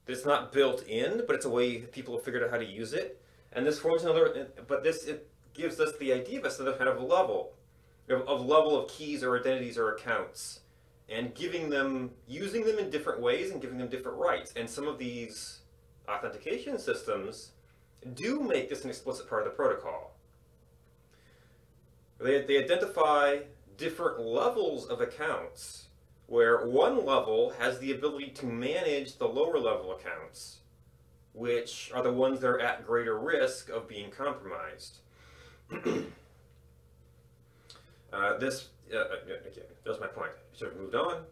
It's not built in, but it's a way people have figured out how to use it. And this forms another, but it gives us the idea of another kind of level of keys or identities or accounts, and using them in different ways and giving them different rights. And some of these authentication systems do make this an explicit part of the protocol. They identify different levels of accounts, where one level has the ability to manage the lower level accounts, which are the ones that are at greater risk of being compromised. This, okay, that's my point. I should have moved on.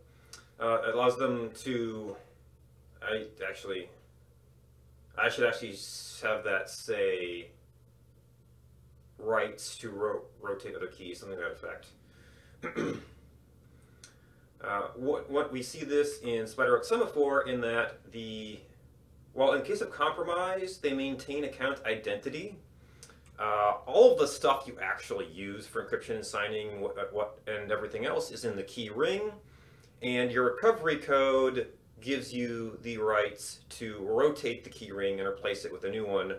It allows them to, I should actually have that say rights to rotate other keys, something to that effect. What we see this in SpiderOak Semaphore in that well, in case of compromise, they maintain account identity. All of the stuff you actually use for encryption and signing and everything else is in the key ring, and your recovery code gives you the rights to rotate the key ring and replace it with a new one,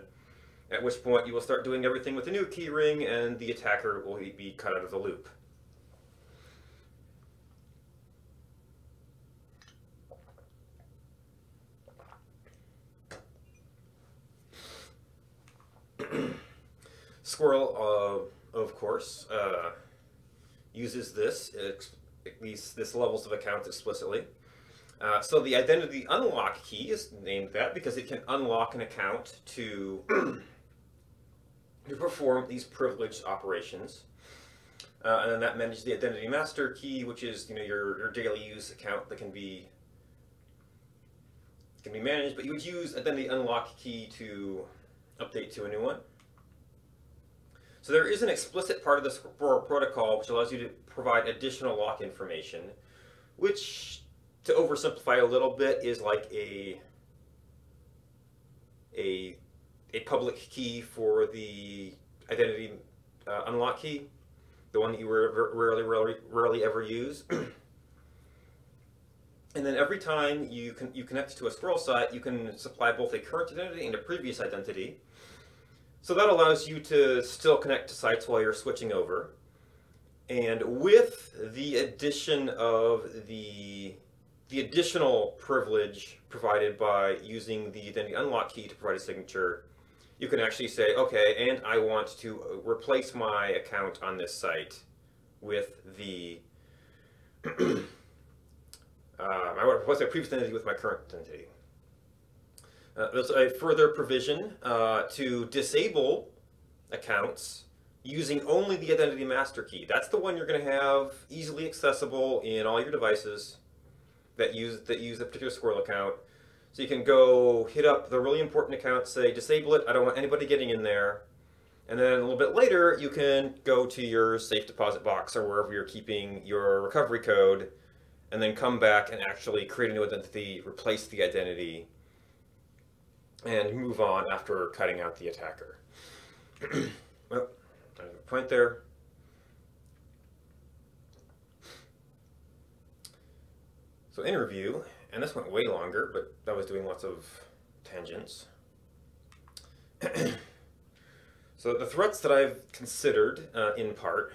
at which point you will start doing everything with the new key ring and the attacker will be cut out of the loop. SQRL, of course, uses this levels of accounts explicitly. So the identity unlock key is named that because it can unlock an account to perform these privileged operations. And then that manages the identity master key, which is your daily use account that can be managed, but you would use identity unlock key to update to a new one. So there is an explicit part of this protocol which allows you to provide additional lock information, which, to oversimplify a little bit, is like a public key for the identity unlock key, the one that you rarely ever use. And then every time you connect to a SQRL site, you can supply both a current identity and a previous identity. So that allows you to still connect to sites while you're switching over. And with the addition of the additional privilege provided by using the identity unlock key to provide a signature, you can actually say, okay, and I want to replace my account on this site with the I want to replace my previous identity with my current identity. There's a further provision to disable accounts using only the identity master key. That's the one you're going to have easily accessible in all your devices that use a particular SQRL account. So you can go hit up the really important account, say disable it, I don't want anybody getting in there. And then a little bit later, you can go to your safe deposit box or wherever you're keeping your recovery code, and then come back and actually create a new identity, replace the identity, and move on after cutting out the attacker. Well, I have a point there. So in review, and this went way longer, but that was doing lots of tangents. So the threats that I've considered, in part,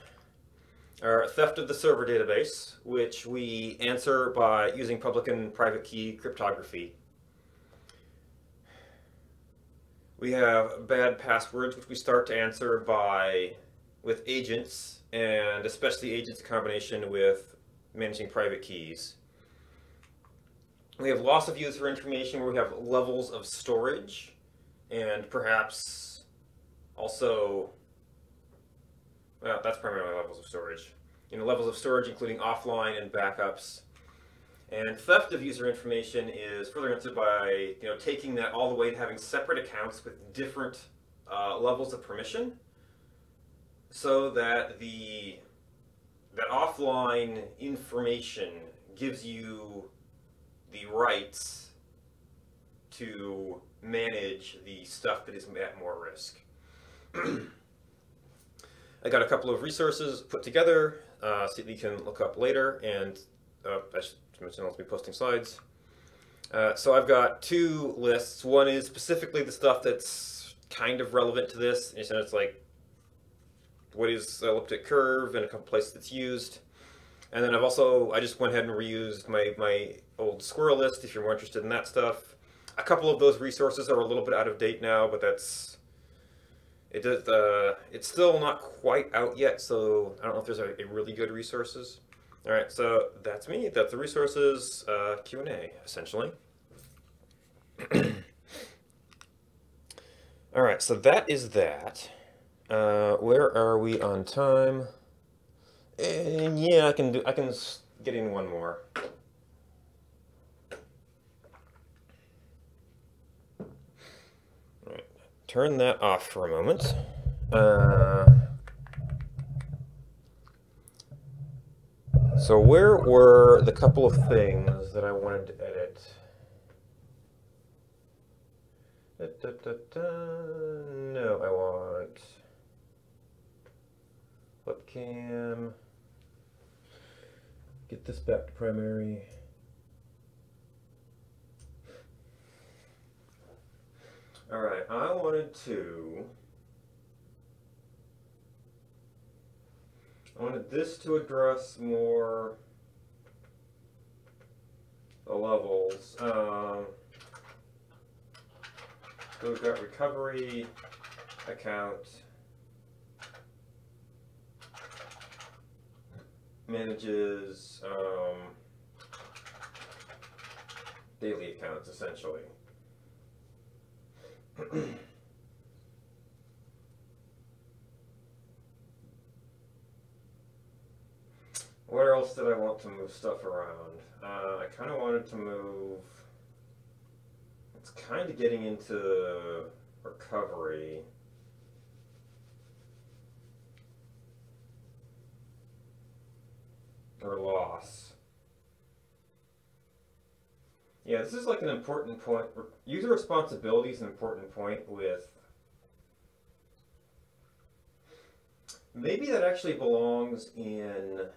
are theft of the server database, which we answer by using public and private key cryptography. We have bad passwords, which we start to answer with agents, and especially agents in combination with managing private keys. We have loss of user information, where we have levels of storage, and perhaps also, well, that's primarily levels of storage. Levels of storage including offline and backups. And theft of user information is further answered by taking that all the way to having separate accounts with different levels of permission, so that that offline information gives you the rights to manage the stuff that is at more risk. I got a couple of resources put together so that you can look up later, and I should mention I'll be posting slides. So I've got two lists. One is specifically the stuff that's kind of relevant to this. It's like, what is the elliptic curve, and a couple places it's used. And then I just went ahead and reused my old SQRL list if you're more interested in that stuff. A couple of those resources are a little bit out of date now, but it's still not quite out yet, so I don't know if there's a really good resources. All right, so that's me. That's the resources Q&A, essentially. All right, so that is that. Where are we on time? And yeah, I can get in one more. All right, turn that off for a moment. So where were the couple of things that I wanted to edit? No, I want webcam. Get this back to primary. All right, I wanted this to address more the levels. So we've got recovery account, manages daily accounts, essentially. Where else did I want to move stuff around? I kind of wanted to move, it's kind of getting into recovery. Or loss. Yeah, this is like an important point. User responsibility is an important point with, maybe that actually belongs in,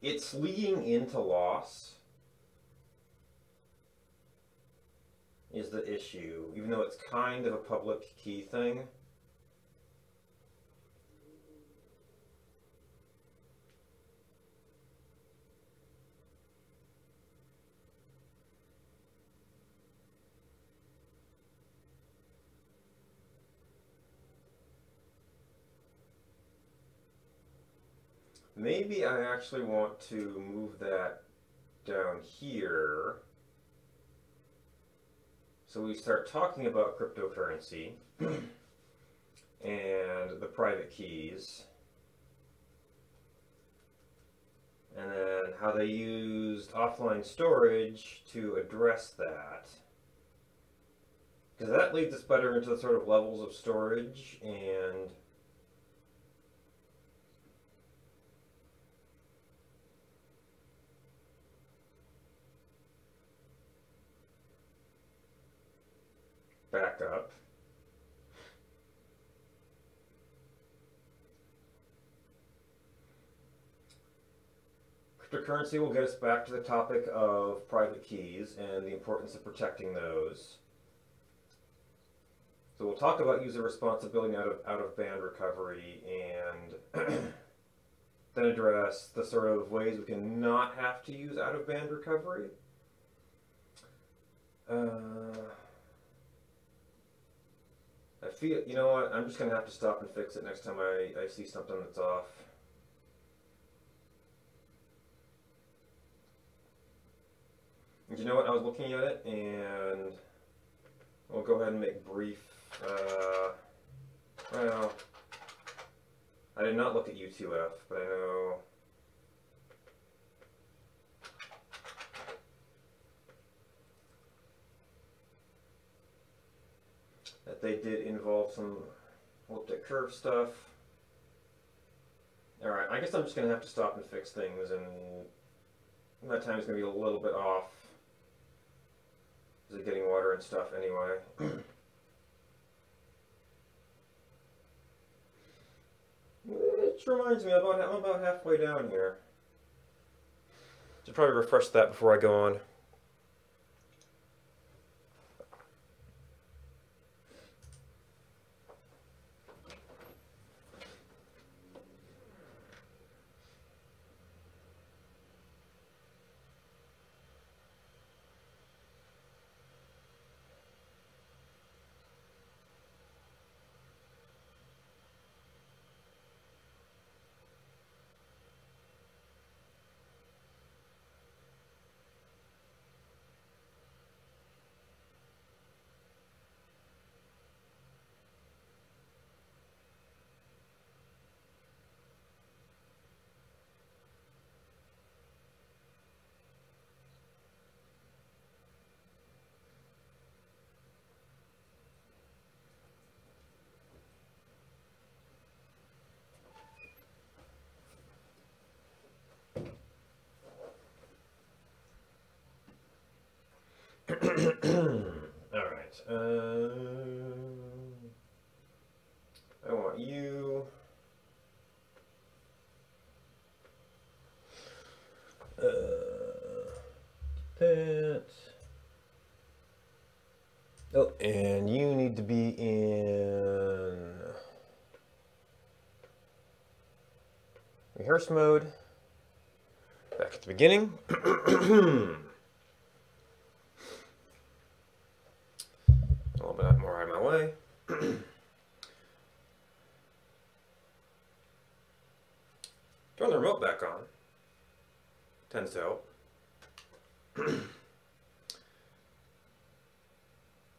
it's leading into loss is the issue, even though it's kind of a public key thing. Maybe I actually want to move that down here so we start talking about cryptocurrency and the private keys, and then how they used offline storage to address that. Because that leads us better into the sort of levels of storage and backup. Cryptocurrency will get us back to the topic of private keys and the importance of protecting those. So we'll talk about user responsibility out of band recovery, and then address the sort of ways we can not have to use out of band recovery. I feel, you know what, I'm just going to have to stop and fix it next time I see something that's off. And you know what, I was looking at it, and we'll go ahead and make brief, well, I did not look at U2F, but I know that they did involve some elliptic curve stuff. Alright, I guess I'm just going to have to stop and fix things, and that time's going to be a little bit off. Is it getting water and stuff anyway? Which reminds me, I'm about halfway down here. Should probably refresh that before I go on. Alright, I want you. That. Oh, and you need to be in rehearse mode. Back at the beginning. A little bit more out of my way. Turn the remote back on. Tends to help.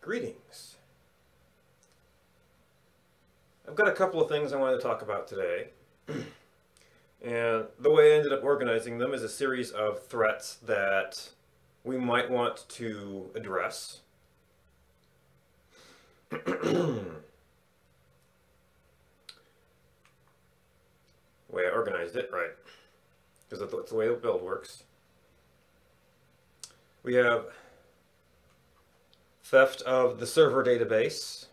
Greetings. I've got a couple of things I wanted to talk about today. And the way I ended up organizing them is a series of threats that we might want to address. The way I organized it, right? Because that's the way the build works. We have theft of the server database,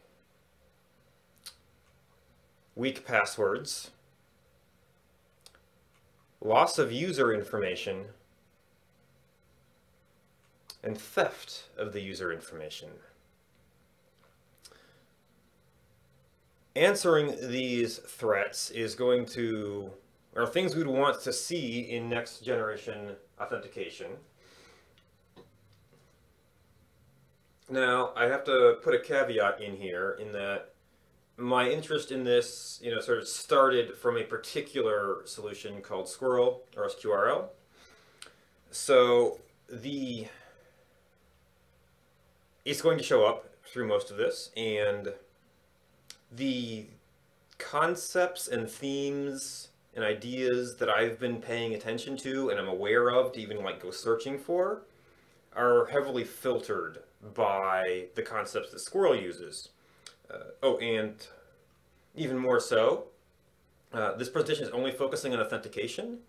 weak passwords, loss of user information, and theft of the user information. Answering these threats is going to, are things we'd want to see in next generation authentication. Now, I have to put a caveat in here in that my interest in this, sort of started from a particular solution called SQRL or SQRL. So it's going to show up through most of this, and the concepts and themes and ideas that I've been paying attention to and I'm aware of to even go searching for are heavily filtered by the concepts that SQRL uses. Oh, and even more so, this presentation is only focusing on authentication.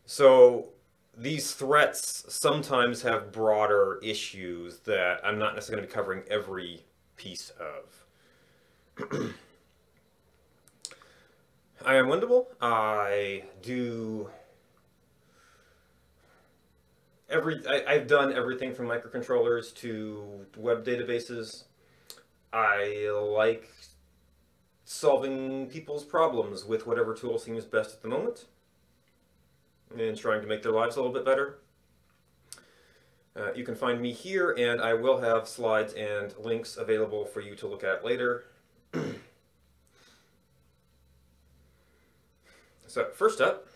So these threats sometimes have broader issues that I'm not necessarily going to be covering every piece of. I am windable. I do I've done everything from microcontrollers to web databases. I like solving people's problems with whatever tool seems best at the moment and trying to make their lives a little bit better. You can find me here, and I will have slides and links available for you to look at later. So, first up,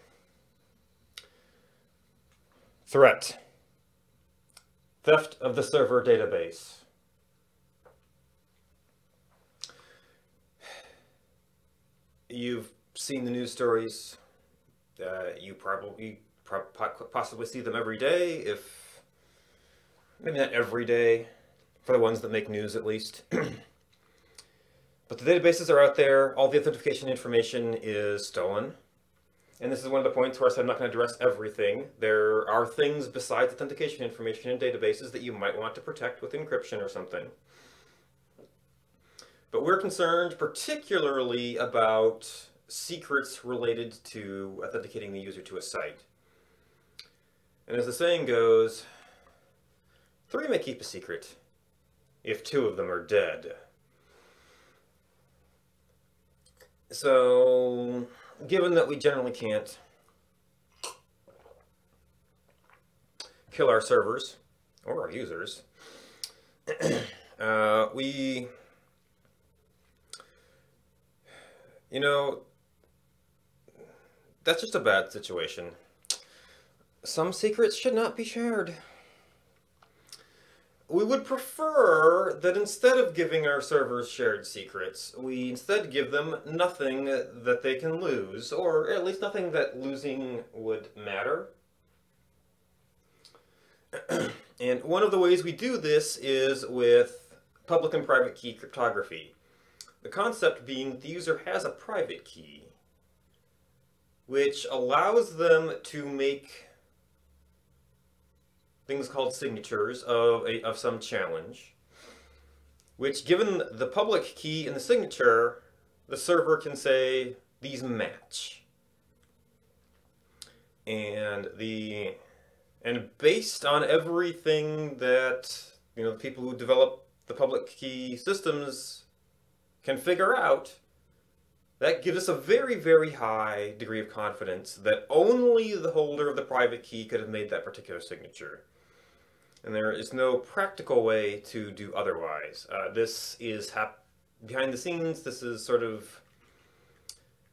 threat. Theft of the server database. You've seen the news stories. You probably possibly see them every day, if maybe not every day, for the ones that make news at least. But the databases are out there. All the authentication information is stolen. And this is one of the points where I said I'm not going to address everything. There are things besides authentication information in databases that you might want to protect with encryption or something. But we're concerned particularly about secrets related to authenticating the user to a site. And as the saying goes, 3 may keep a secret if 2 of them are dead. So, given that we generally can't kill our servers or our users, that's just a bad situation. Some secrets should not be shared. We would prefer that instead of giving our servers shared secrets, we instead give them nothing that they can lose, or at least nothing that losing would matter. And one of the ways we do this is with public and private key cryptography. The concept being the user has a private key, which allows them to make things called signatures of some challenge, which, given the public key and the signature, the server can say these match. And based on everything that the people who develop the public key systems can figure out, that gives us a very, very high degree of confidence that only the holder of the private key could have made that particular signature. And there is no practical way to do otherwise. This is behind the scenes. This is sort of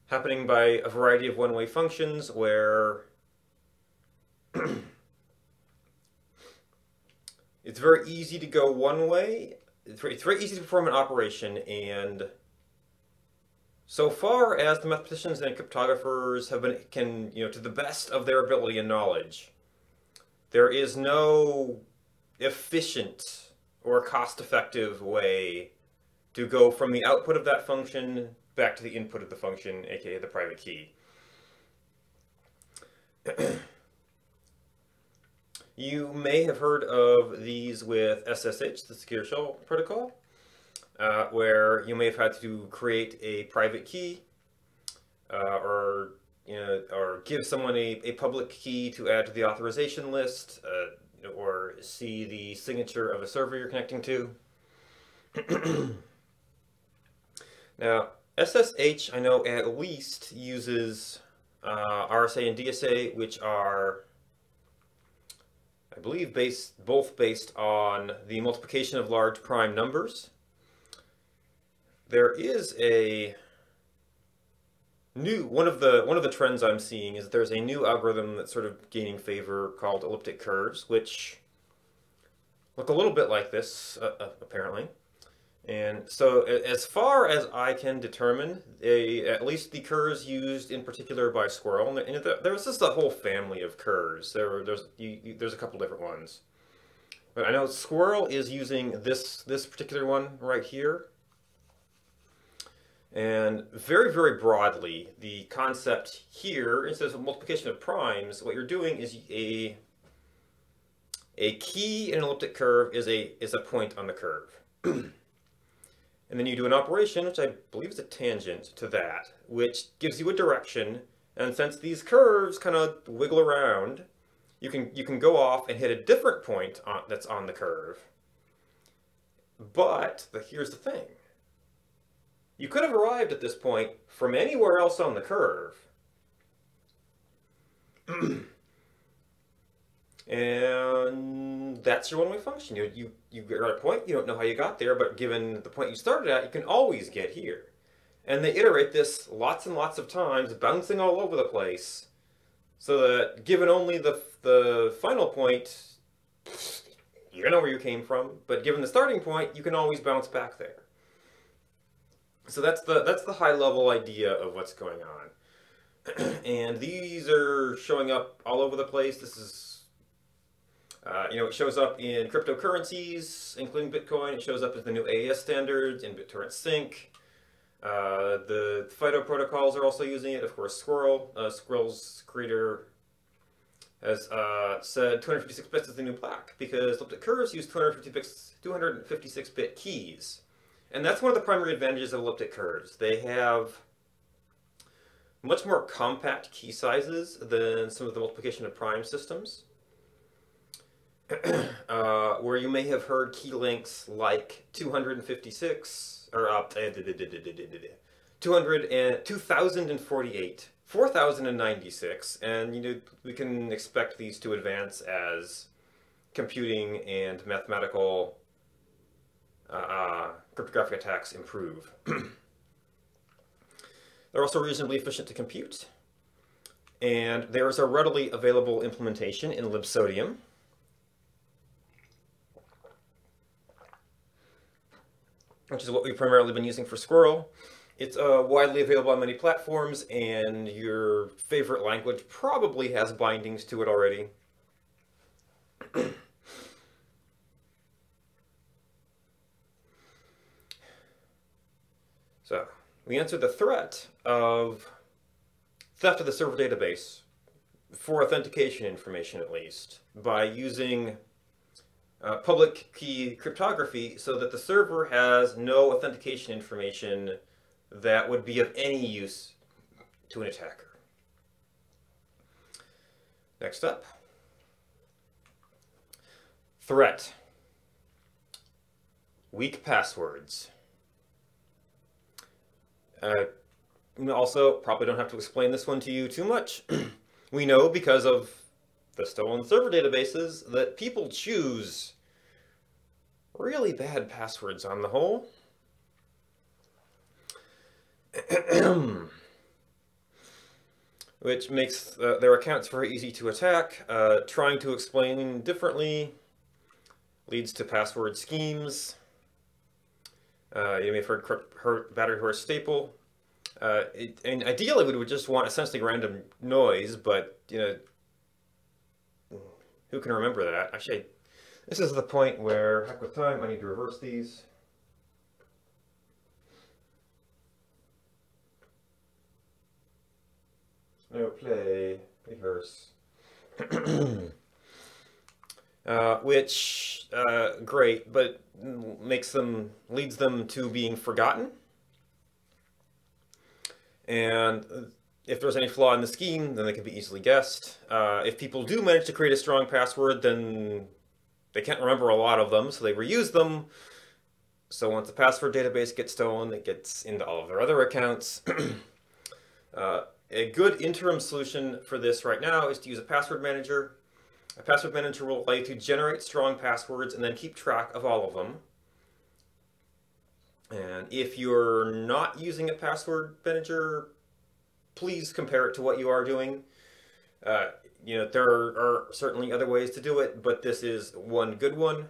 happening by a variety of one-way functions where it's very easy to go one way. It's very easy to perform an operation, and so far as the mathematicians and cryptographers can, to the best of their ability and knowledge, there is no efficient or cost-effective way to go from the output of that function back to the input of the function, aka the private key. You may have heard of these with SSH, the Secure Shell Protocol, where you may have had to create a private key, or give someone a public key to add to the authorization list, or see the signature of a server you're connecting to. Now, SSH, I know at least uses RSA and DSA, which are, I believe, both based on the multiplication of large prime numbers. There is one of the trends I'm seeing is that there's a new algorithm that's sort of gaining favor called elliptic curves, which look a little bit like this, apparently. And so, as far as I can determine, at least the curves used in particular by SQRL, and there's just a whole family of curves. There's a couple different ones, but I know SQRL is using this particular one right here. And very, very broadly, the concept here, instead of multiplication of primes, what you're doing is a key in an elliptic curve is a point on the curve. And then you do an operation, which I believe is a tangent to that, which gives you a direction. And since these curves kind of wiggle around, you can go off and hit a different point that's on the curve. But here's the thing. You could have arrived at this point from anywhere else on the curve. And that's your one-way function. You get at a point, you don't know how you got there, but given the point you started at, you can always get here. And they iterate this lots and lots of times, bouncing all over the place, so that given only the final point, you don't know where you came from, but given the starting point, you can always bounce back there. So that's the high-level idea of what's going on. And these are showing up all over the place. This is, it shows up in cryptocurrencies, including Bitcoin. It shows up as the new AES standards in BitTorrent Sync. The FIDO protocols are also using it. Of course, Squirrel's creator has said 256 bits is the new black because elliptic curves use 256-bit keys. And that's one of the primary advantages of elliptic curves. They have much more compact key sizes than some of the multiplication of prime systems, where you may have heard key lengths like 256, or 2048, 4096, and we can expect these to advance as computing and mathematical cryptographic attacks improve. They're also reasonably efficient to compute, and there's a readily available implementation in libsodium. Which is what we've primarily been using for Squirrel. It's widely available on many platforms, and your favorite language probably has bindings to it already. So, we answered the threat of theft of the server database, for authentication information at least, by using public key cryptography so that the server has no authentication information that would be of any use to an attacker. Next up, threat. Weak passwords. Also, probably don't have to explain this one to you too much. We know because of the stolen server databases that people choose really bad passwords on the whole. Which makes their accounts very easy to attack. Trying to explain differently leads to password schemes. You may have heard battery horse staple. And ideally, we would just want essentially random noise, but who can remember that? Actually, this is the point where, heck with time, I need to reverse these. No, play, reverse. Which, great, but leads them to being forgotten. And if there's any flaw in the scheme, then they can be easily guessed. If people do manage to create a strong password, then they can't remember a lot of them, so they reuse them. So once the password database gets stolen, it gets into all of their other accounts. A good interim solution for this right now is to use a password manager. A password manager will allow you to generate strong passwords and then keep track of all of them. And if you're not using a password manager, please compare it to what you are doing. There are certainly other ways to do it, but this is one good one.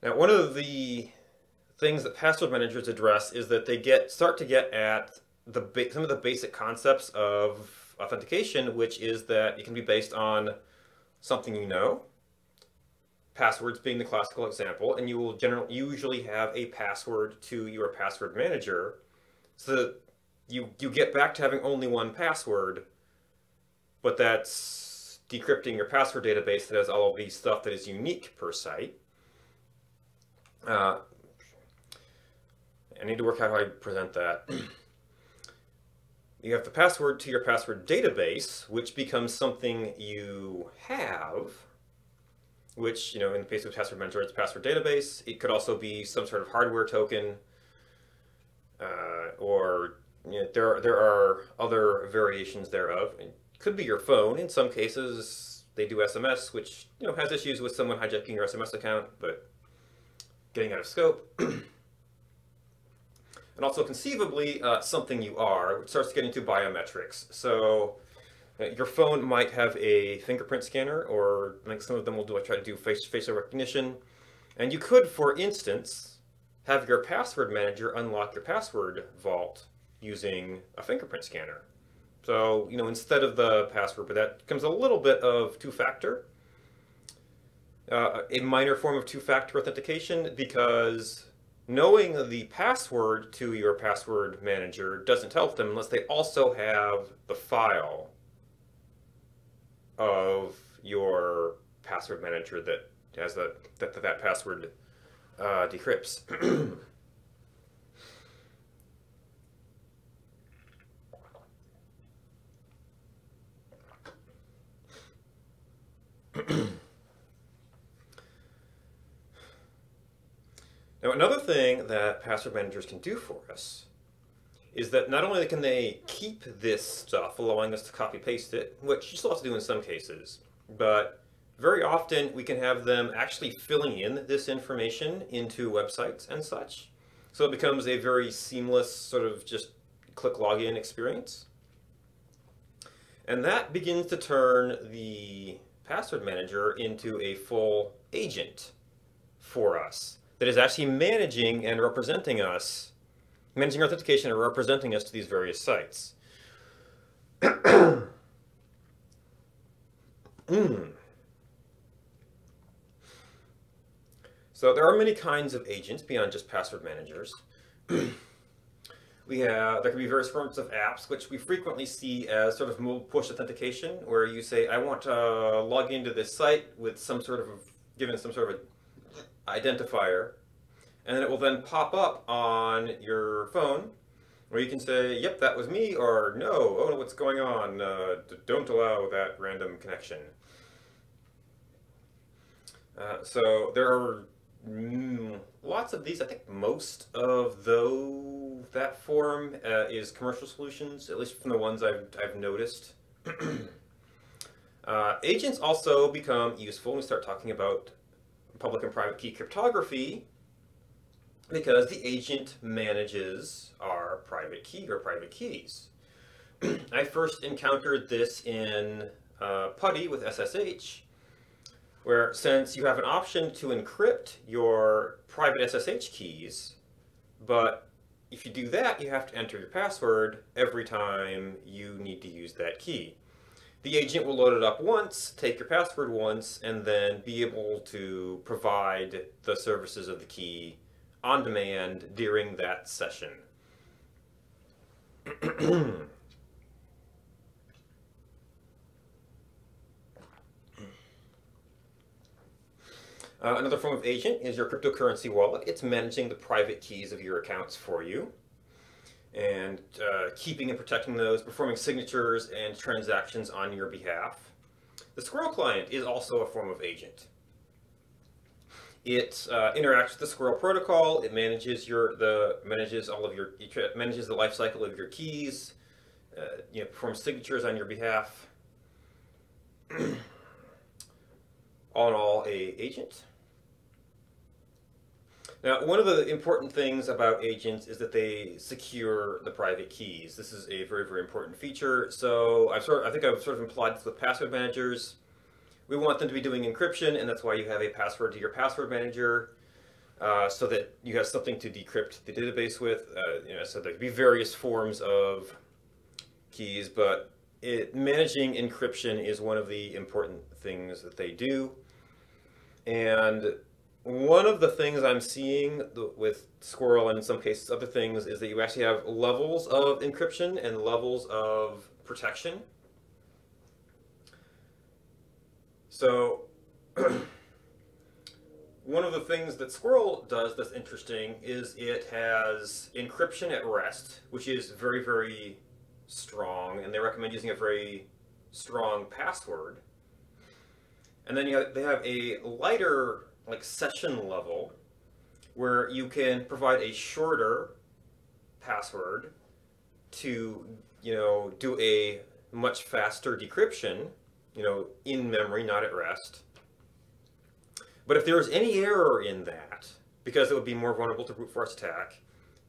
Now, one of the things that password managers address is that they start to get at some of the basic concepts of authentication, which is that it can be based on something you know, passwords being the classical example, and you will usually have a password to your password manager, so that you get back to having only one password, but that's decrypting your password database that has all of the stuff that is unique per site. I need to work out how I present that. You have the password to your password database, which becomes something you have, which, in the case of password manager, it's password database. It could also be some sort of hardware token, or there are other variations thereof. It could be your phone. In some cases, they do SMS, which has issues with someone hijacking your SMS account, but getting out of scope. And also conceivably something you are, which starts getting into biometrics. So your phone might have a fingerprint scanner, or like some of them will try to do facial recognition. And you could, for instance, have your password manager unlock your password vault using a fingerprint scanner. So, instead of the password, but that becomes a little bit of two-factor. A minor form of two-factor authentication, because knowing the password to your password manager doesn't help them unless they also have the file of your password manager that has that password decrypts. Now, another thing that password managers can do for us is that not only can they keep this stuff, allowing us to copy paste it, which you still have to do in some cases, but very often we can have them actually filling in this information into websites and such. So it becomes a very seamless sort of just click login experience. And that begins to turn the password manager into a full agent for us that is actually managing and representing us, managing our authentication and representing us to these various sites. So there are many kinds of agents beyond just password managers. There can be various forms of apps, which we frequently see as sort of mobile push authentication, where you say, I want to log into this site with some sort of, given some sort of identifier, and then it will then pop up on your phone, where you can say, yep, that was me, or no, oh no, what's going on? Don't allow that random connection. So there are lots of these. I think most of that form is commercial solutions, at least from the ones I've noticed. Agents also become useful when we start talking about public and private key cryptography, because the agent manages our private key or private keys. I first encountered this in PuTTY with SSH, where since you have an option to encrypt your private SSH keys, but if you do that, you have to enter your password every time you need to use that key. The agent will load it up once, take your password once, and then be able to provide the services of the key on demand during that session. Another form of agent is your cryptocurrency wallet. It's managing the private keys of your accounts for you and keeping and protecting those, performing signatures and transactions on your behalf. The Squirrel client is also a form of agent. It interacts with the Squirrel protocol. It manages manages the life cycle of your keys. Performs signatures on your behalf. All in all, an agent. Now, one of the important things about agents is that they secure the private keys. This is a very, very important feature. So I think I've sort of implied this with password managers. We want them to be doing encryption, and that's why you have a password to your password manager, so that you have something to decrypt the database with. So there could be various forms of keys, but managing encryption is one of the important things that they do. And one of the things I'm seeing with Squirrel, and in some cases other things, is that you actually have levels of encryption and levels of protection. So one of the things that Squirrel does that's interesting is it has encryption at rest, which is very, very strong, and they recommend using a very strong password. And then they have a lighter, like, session level, where you can provide a shorter password to, do a much faster decryption. in memory, not at rest. But if there's any error in that, because it would be more vulnerable to brute force attack,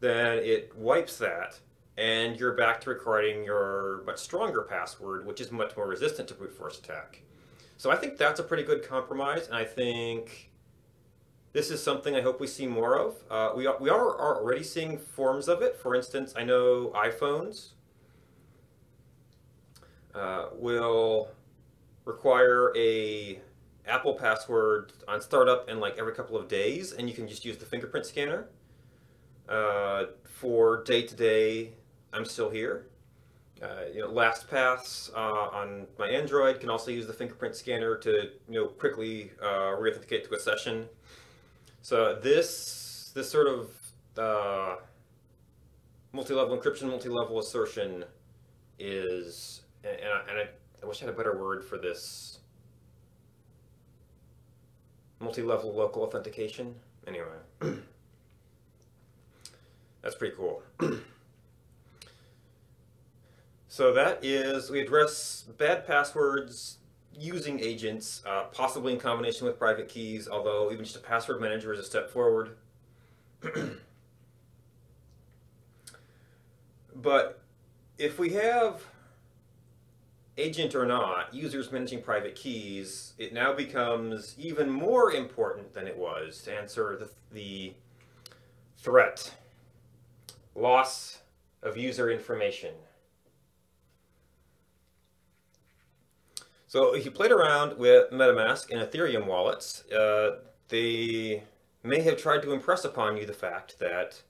then it wipes that, and you're back to recording your much stronger password, which is much more resistant to brute force attack. So I think that's a pretty good compromise, and I think this is something I hope we see more of. We are already seeing forms of it. For instance, I know iPhones will require a Apple password on startup and like every couple of days, and you can just use the fingerprint scanner. For day-to-day, I'm still here. LastPass on my Android can also use the fingerprint scanner to quickly re-authenticate to a session. So this sort of multi-level encryption, multi-level assertion is, and I wish I had a better word for this. Multi-level local authentication. Anyway, that's pretty cool. So that is, we address bad passwords using agents, possibly in combination with private keys, although even just a password manager is a step forward. But if we have agent or not, users managing private keys, it now becomes even more important than it was to answer the threat, loss of user information. So if you played around with MetaMask and Ethereum wallets, they may have tried to impress upon you the fact that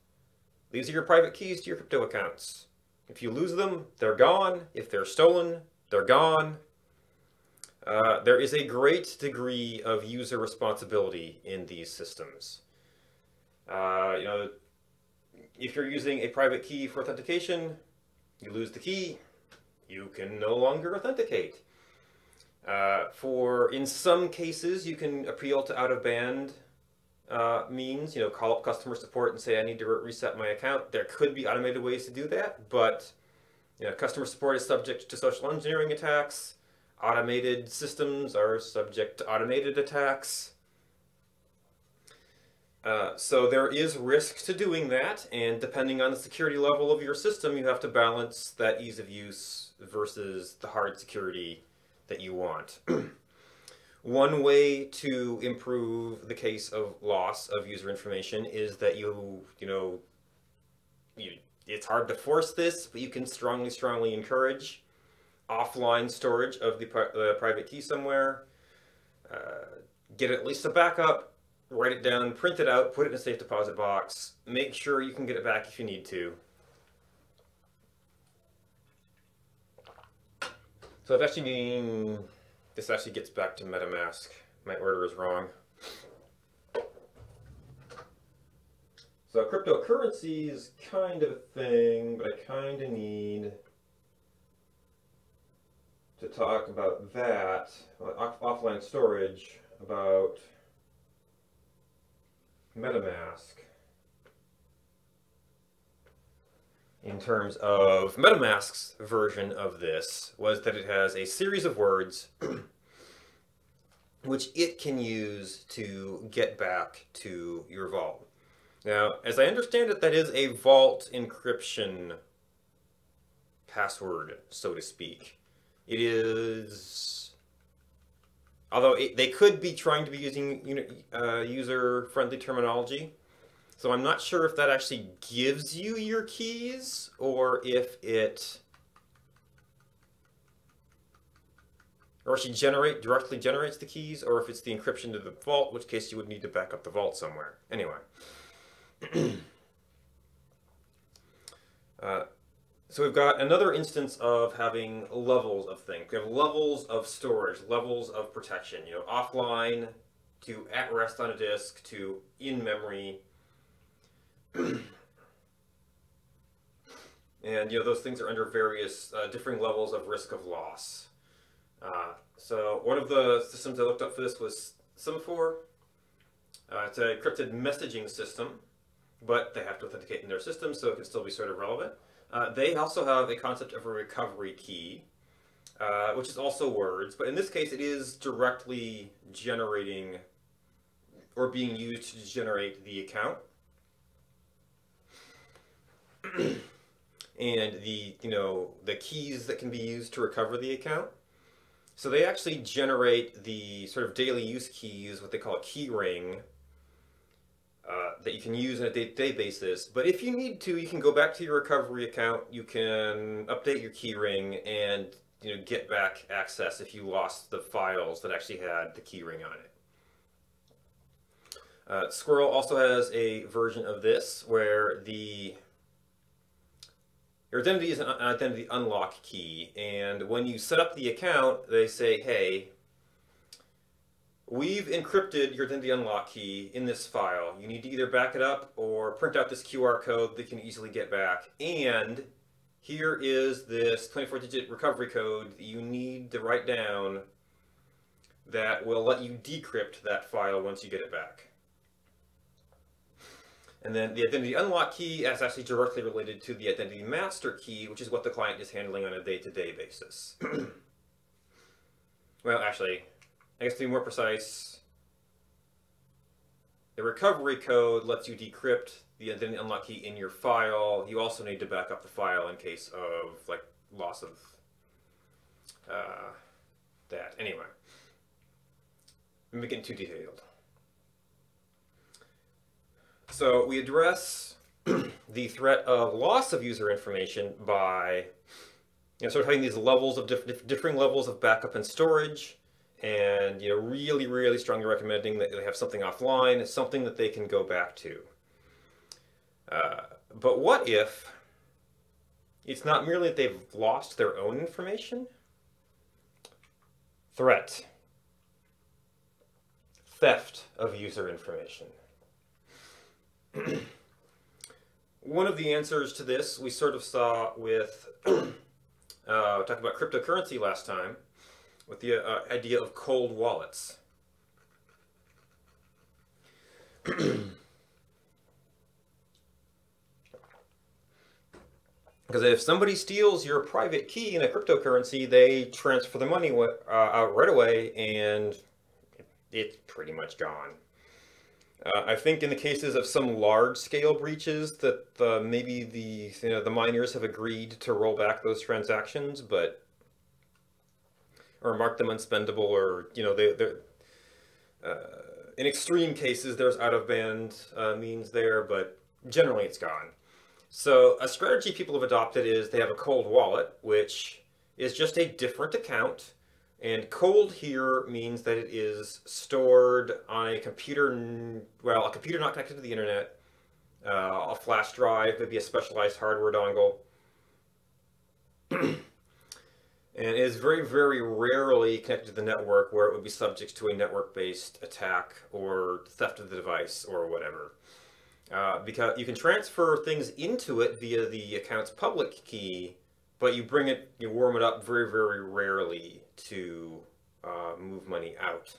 these are your private keys to your crypto accounts. If you lose them, they're gone. If they're stolen, they're gone. There is a great degree of user responsibility in these systems. If you're using a private key for authentication, you lose the key, you can no longer authenticate. In some cases, you can appeal to out-of-band means, call up customer support and say, I need to reset my account. There could be automated ways to do that, but customer support is subject to social engineering attacks. Automated systems are subject to automated attacks. So there is risk to doing that, and depending on the security level of your system, you have to balance that ease of use versus the hard security that you want. One way to improve the case of loss of user information is that it's hard to force this, but you can strongly encourage offline storage of the private key somewhere. Get at least a backup, write it down, print it out, put it in a safe deposit box. Make sure you can get it back if you need to. So this actually gets back to MetaMask. My order is wrong. So cryptocurrency is kind of a thing, but I kind of need to talk about that, offline storage, about MetaMask. In terms of MetaMask's version of this, was that it has a series of words which it can use to get back to your vault. Now, as I understand it, that is a vault encryption password, so to speak. It is, although they could be trying to be using user-friendly terminology. So I'm not sure if that actually gives you your keys, or if it actually directly generates the keys, or if it's the encryption to the vault, in which case you would need to back up the vault somewhere. Anyway. So we've got another instance of having levels of things. We have levels of storage, levels of protection, offline to at rest on a disk to in memory. And those things are under various differing levels of risk of loss. So one of the systems I looked up for this was Semaphore. It's a encrypted messaging system, but they have to authenticate in their system, so it can still be sort of relevant. They also have a concept of a recovery key, which is also words, but in this case it is directly generating or being used to generate the account. And the keys that can be used to recover the account. So they actually generate the sort of daily use keys, what they call a key ring, that you can use on a day-to-day basis. But if you need to, you can go back to your recovery account, you can update your key ring, and get back access if you lost the files that actually had the key ring on it. SQRL also has a version of this where your identity is an identity unlock key, and when you set up the account, they say, hey, we've encrypted your identity unlock key in this file. You need to either back it up or print out this QR code that you can easily get back. And here is this 24-digit recovery code that you need to write down that will let you decrypt that file once you get it back. And then the identity unlock key is actually directly related to the identity master key, which is what the client is handling on a day-to-day basis. Well, actually, I guess to be more precise, the recovery code lets you decrypt the identity unlock key in your file. You also need to back up the file in case of loss of that. Anyway, I'm getting too detailed. So we address the threat of loss of user information by sort of having these levels of differing levels of backup and storage, and really, really strongly recommending that they have something offline, something that they can go back to. But what if it's not merely that they've lost their own information? Threat. Theft of user information. One of the answers to this we sort of saw with talking about cryptocurrency last time, with the idea of cold wallets. Because if somebody steals your private key in a cryptocurrency, they transfer the money out right away, and it's pretty much gone. I think in the cases of some large-scale breaches that maybe the miners have agreed to roll back those transactions, or mark them unspendable, or in extreme cases there's out-of-band means there, but generally it's gone. So a strategy people have adopted is they have a cold wallet, which is just a different account. And cold here means that it is stored on a computer, well, a computer not connected to the internet, a flash drive, maybe a specialized hardware dongle. And it is very, very rarely connected to the network where it would be subject to a network-based attack or theft of the device or whatever. Because you can transfer things into it via the account's public key, but you warm it up very, very rarely to move money out.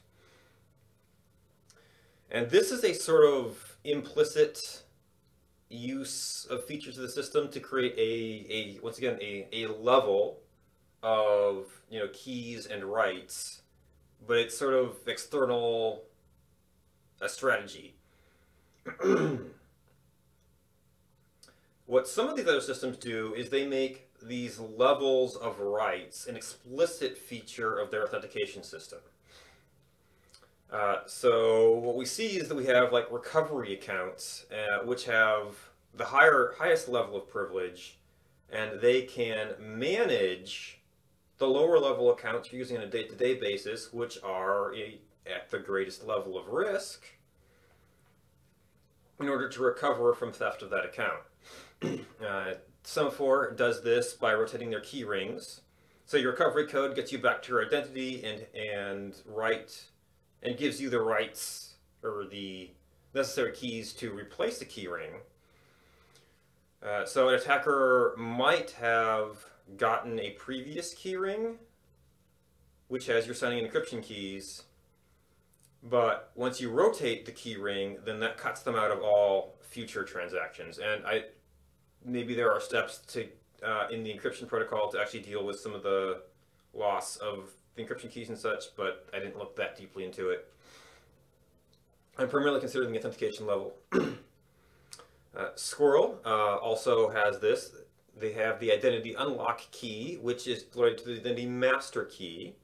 And this is a sort of implicit use of features of the system to create once again, a level of keys and rights, but it's sort of external strategy. What some of these other systems do is they make these levels of rights an explicit feature of their authentication system. So what we see is that we have recovery accounts, which have the highest level of privilege, and they can manage the lower level accounts you're using on a day-to-day basis, which are at the greatest level of risk, in order to recover from theft of that account. Semaphore does this by rotating their key rings. So your recovery code gets you back to your identity and gives you the rights or the necessary keys to replace the key ring. So an attacker might have gotten a previous key ring, which has your signing and encryption keys, but once you rotate the key ring, then that cuts them out of all future transactions. And maybe there are steps to in the encryption protocol to actually deal with some of the loss of the encryption keys and such, but I didn't look that deeply into it. I'm primarily considering the authentication level. SQRL also has this. They have the identity unlock key, which is related to the identity master key.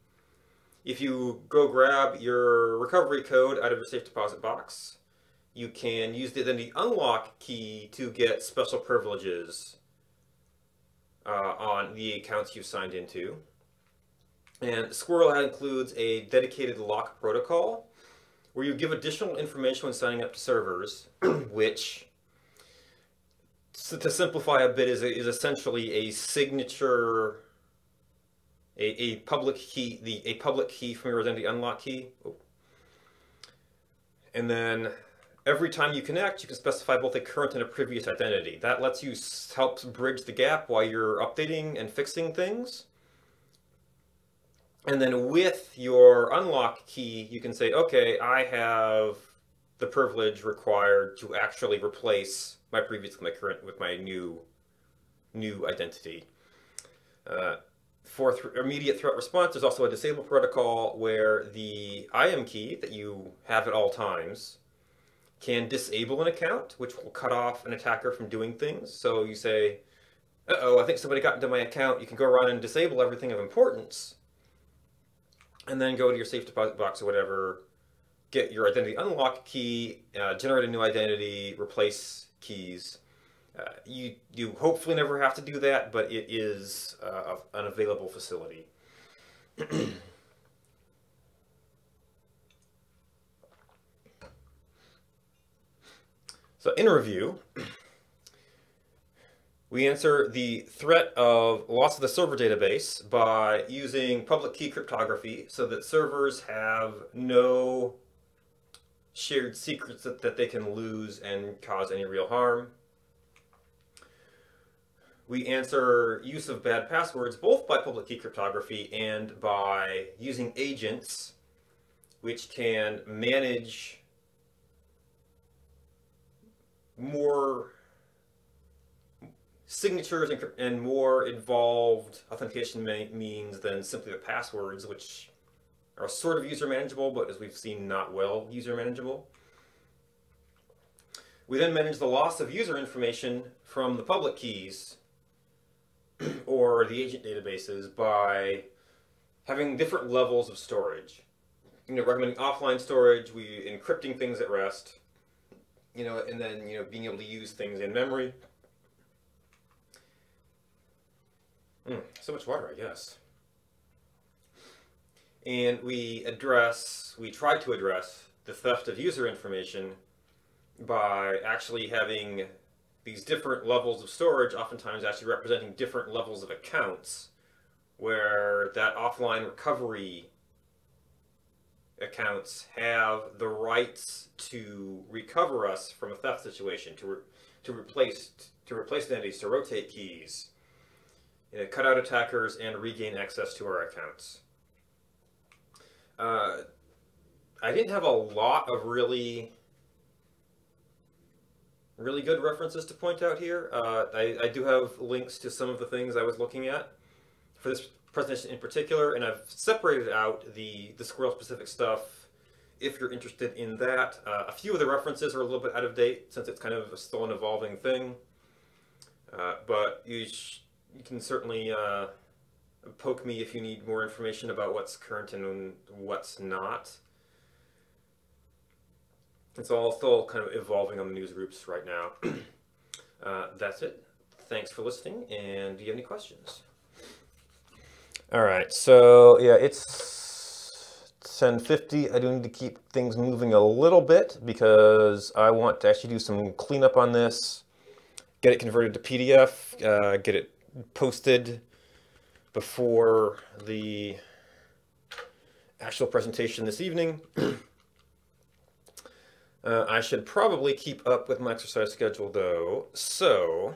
If you go grab your recovery code out of your safe deposit box, you can use the identity unlock key to get special privileges on the accounts you've signed into. And SQRL includes a dedicated lock protocol where you give additional information when signing up to servers, which, to simplify a bit, is essentially a signature, a public key, a public key from your identity unlock key. Oh. And then every time you connect, you can specify both a current and a previous identity. That lets you help bridge the gap while you're updating and fixing things. And then with your unlock key, you can say, okay, I have the privilege required to actually replace my previous with my current with my new identity. For immediate threat response, there's also a disable protocol where the IAM key that you have at all times can disable an account, which will cut off an attacker from doing things. So you say, uh-oh, I think somebody got into my account. You can go around and disable everything of importance, and then go to your safe deposit box or whatever, get your identity unlock key, generate a new identity, replace keys. You hopefully never have to do that, but it is an available facility. So in review, we answer the threat of loss of the server database by using public key cryptography so that servers have no shared secrets that they can lose and cause any real harm. We answer use of bad passwords both by public key cryptography and by using agents which can manage more signatures and more involved authentication means than simply the passwords, which are sort of user manageable, but as we've seen, not well user manageable. We then manage the loss of user information from the public keys or the agent databases by having different levels of storage. Recommending offline storage, we encrypting things at rest, and then being able to use things in memory. So much water, I guess. And we try to address the theft of user information by actually having these different levels of storage, oftentimes actually representing different levels of accounts, where that offline recovery accounts have the rights to recover us from a theft situation, to replace identities, to rotate keys, cut out attackers, and regain access to our accounts. I didn't have a lot of really good references to point out here. I do have links to some of the things I was looking at for this presentation in particular, and I've separated out the SQRL specific stuff if you're interested in that. A few of the references are a little bit out of date since it's kind of still an evolving thing, but you can certainly poke me if you need more information about what's current and what's not. It's all still kind of evolving on the news groups right now. That's it. Thanks for listening, and do you have any questions? All right, so yeah, it's 10:50. I do need to keep things moving a little bit because I want to actually do some cleanup on this, get it converted to PDF, get it posted before the actual presentation this evening. I should probably keep up with my exercise schedule though, so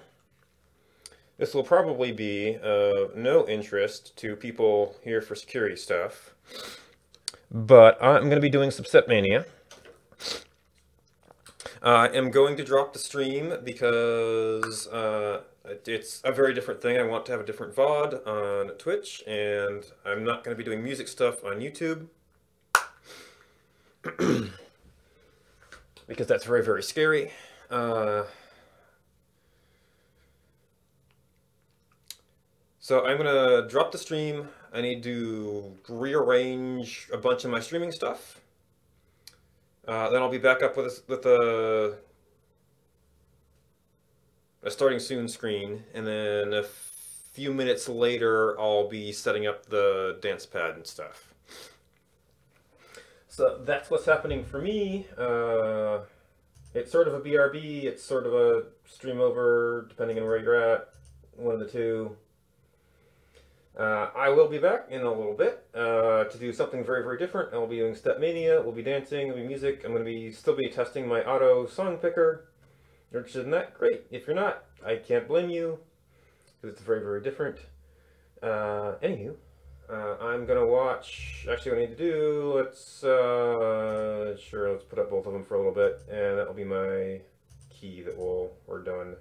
this will probably be of no interest to people here for security stuff, but I'm going to be doing some Stepmania. I am going to drop the stream because It's a very different thing. I want to have a different VOD on Twitch, and I'm not going to be doing music stuff on YouTube. Because that's very, very scary. So I'm going to drop the stream. I need to rearrange a bunch of my streaming stuff. Then I'll be back up with a starting soon screen, and then a few minutes later I'll be setting up the dance pad and stuff. So that's what's happening for me. It's sort of a BRB, it's sort of a stream over, depending on where you're at, one of the two. I will be back in a little bit to do something very, very different. I'll be doing Step Mania, we'll be dancing, there'll be music. I'm going to still be testing my auto song picker. You're interested in that? Great. If you're not, I can't blame you, because it's very, very different. Anywho, I'm going to watch, actually what I need to do, let's put up both of them for a little bit, and that'll be my key that we're done.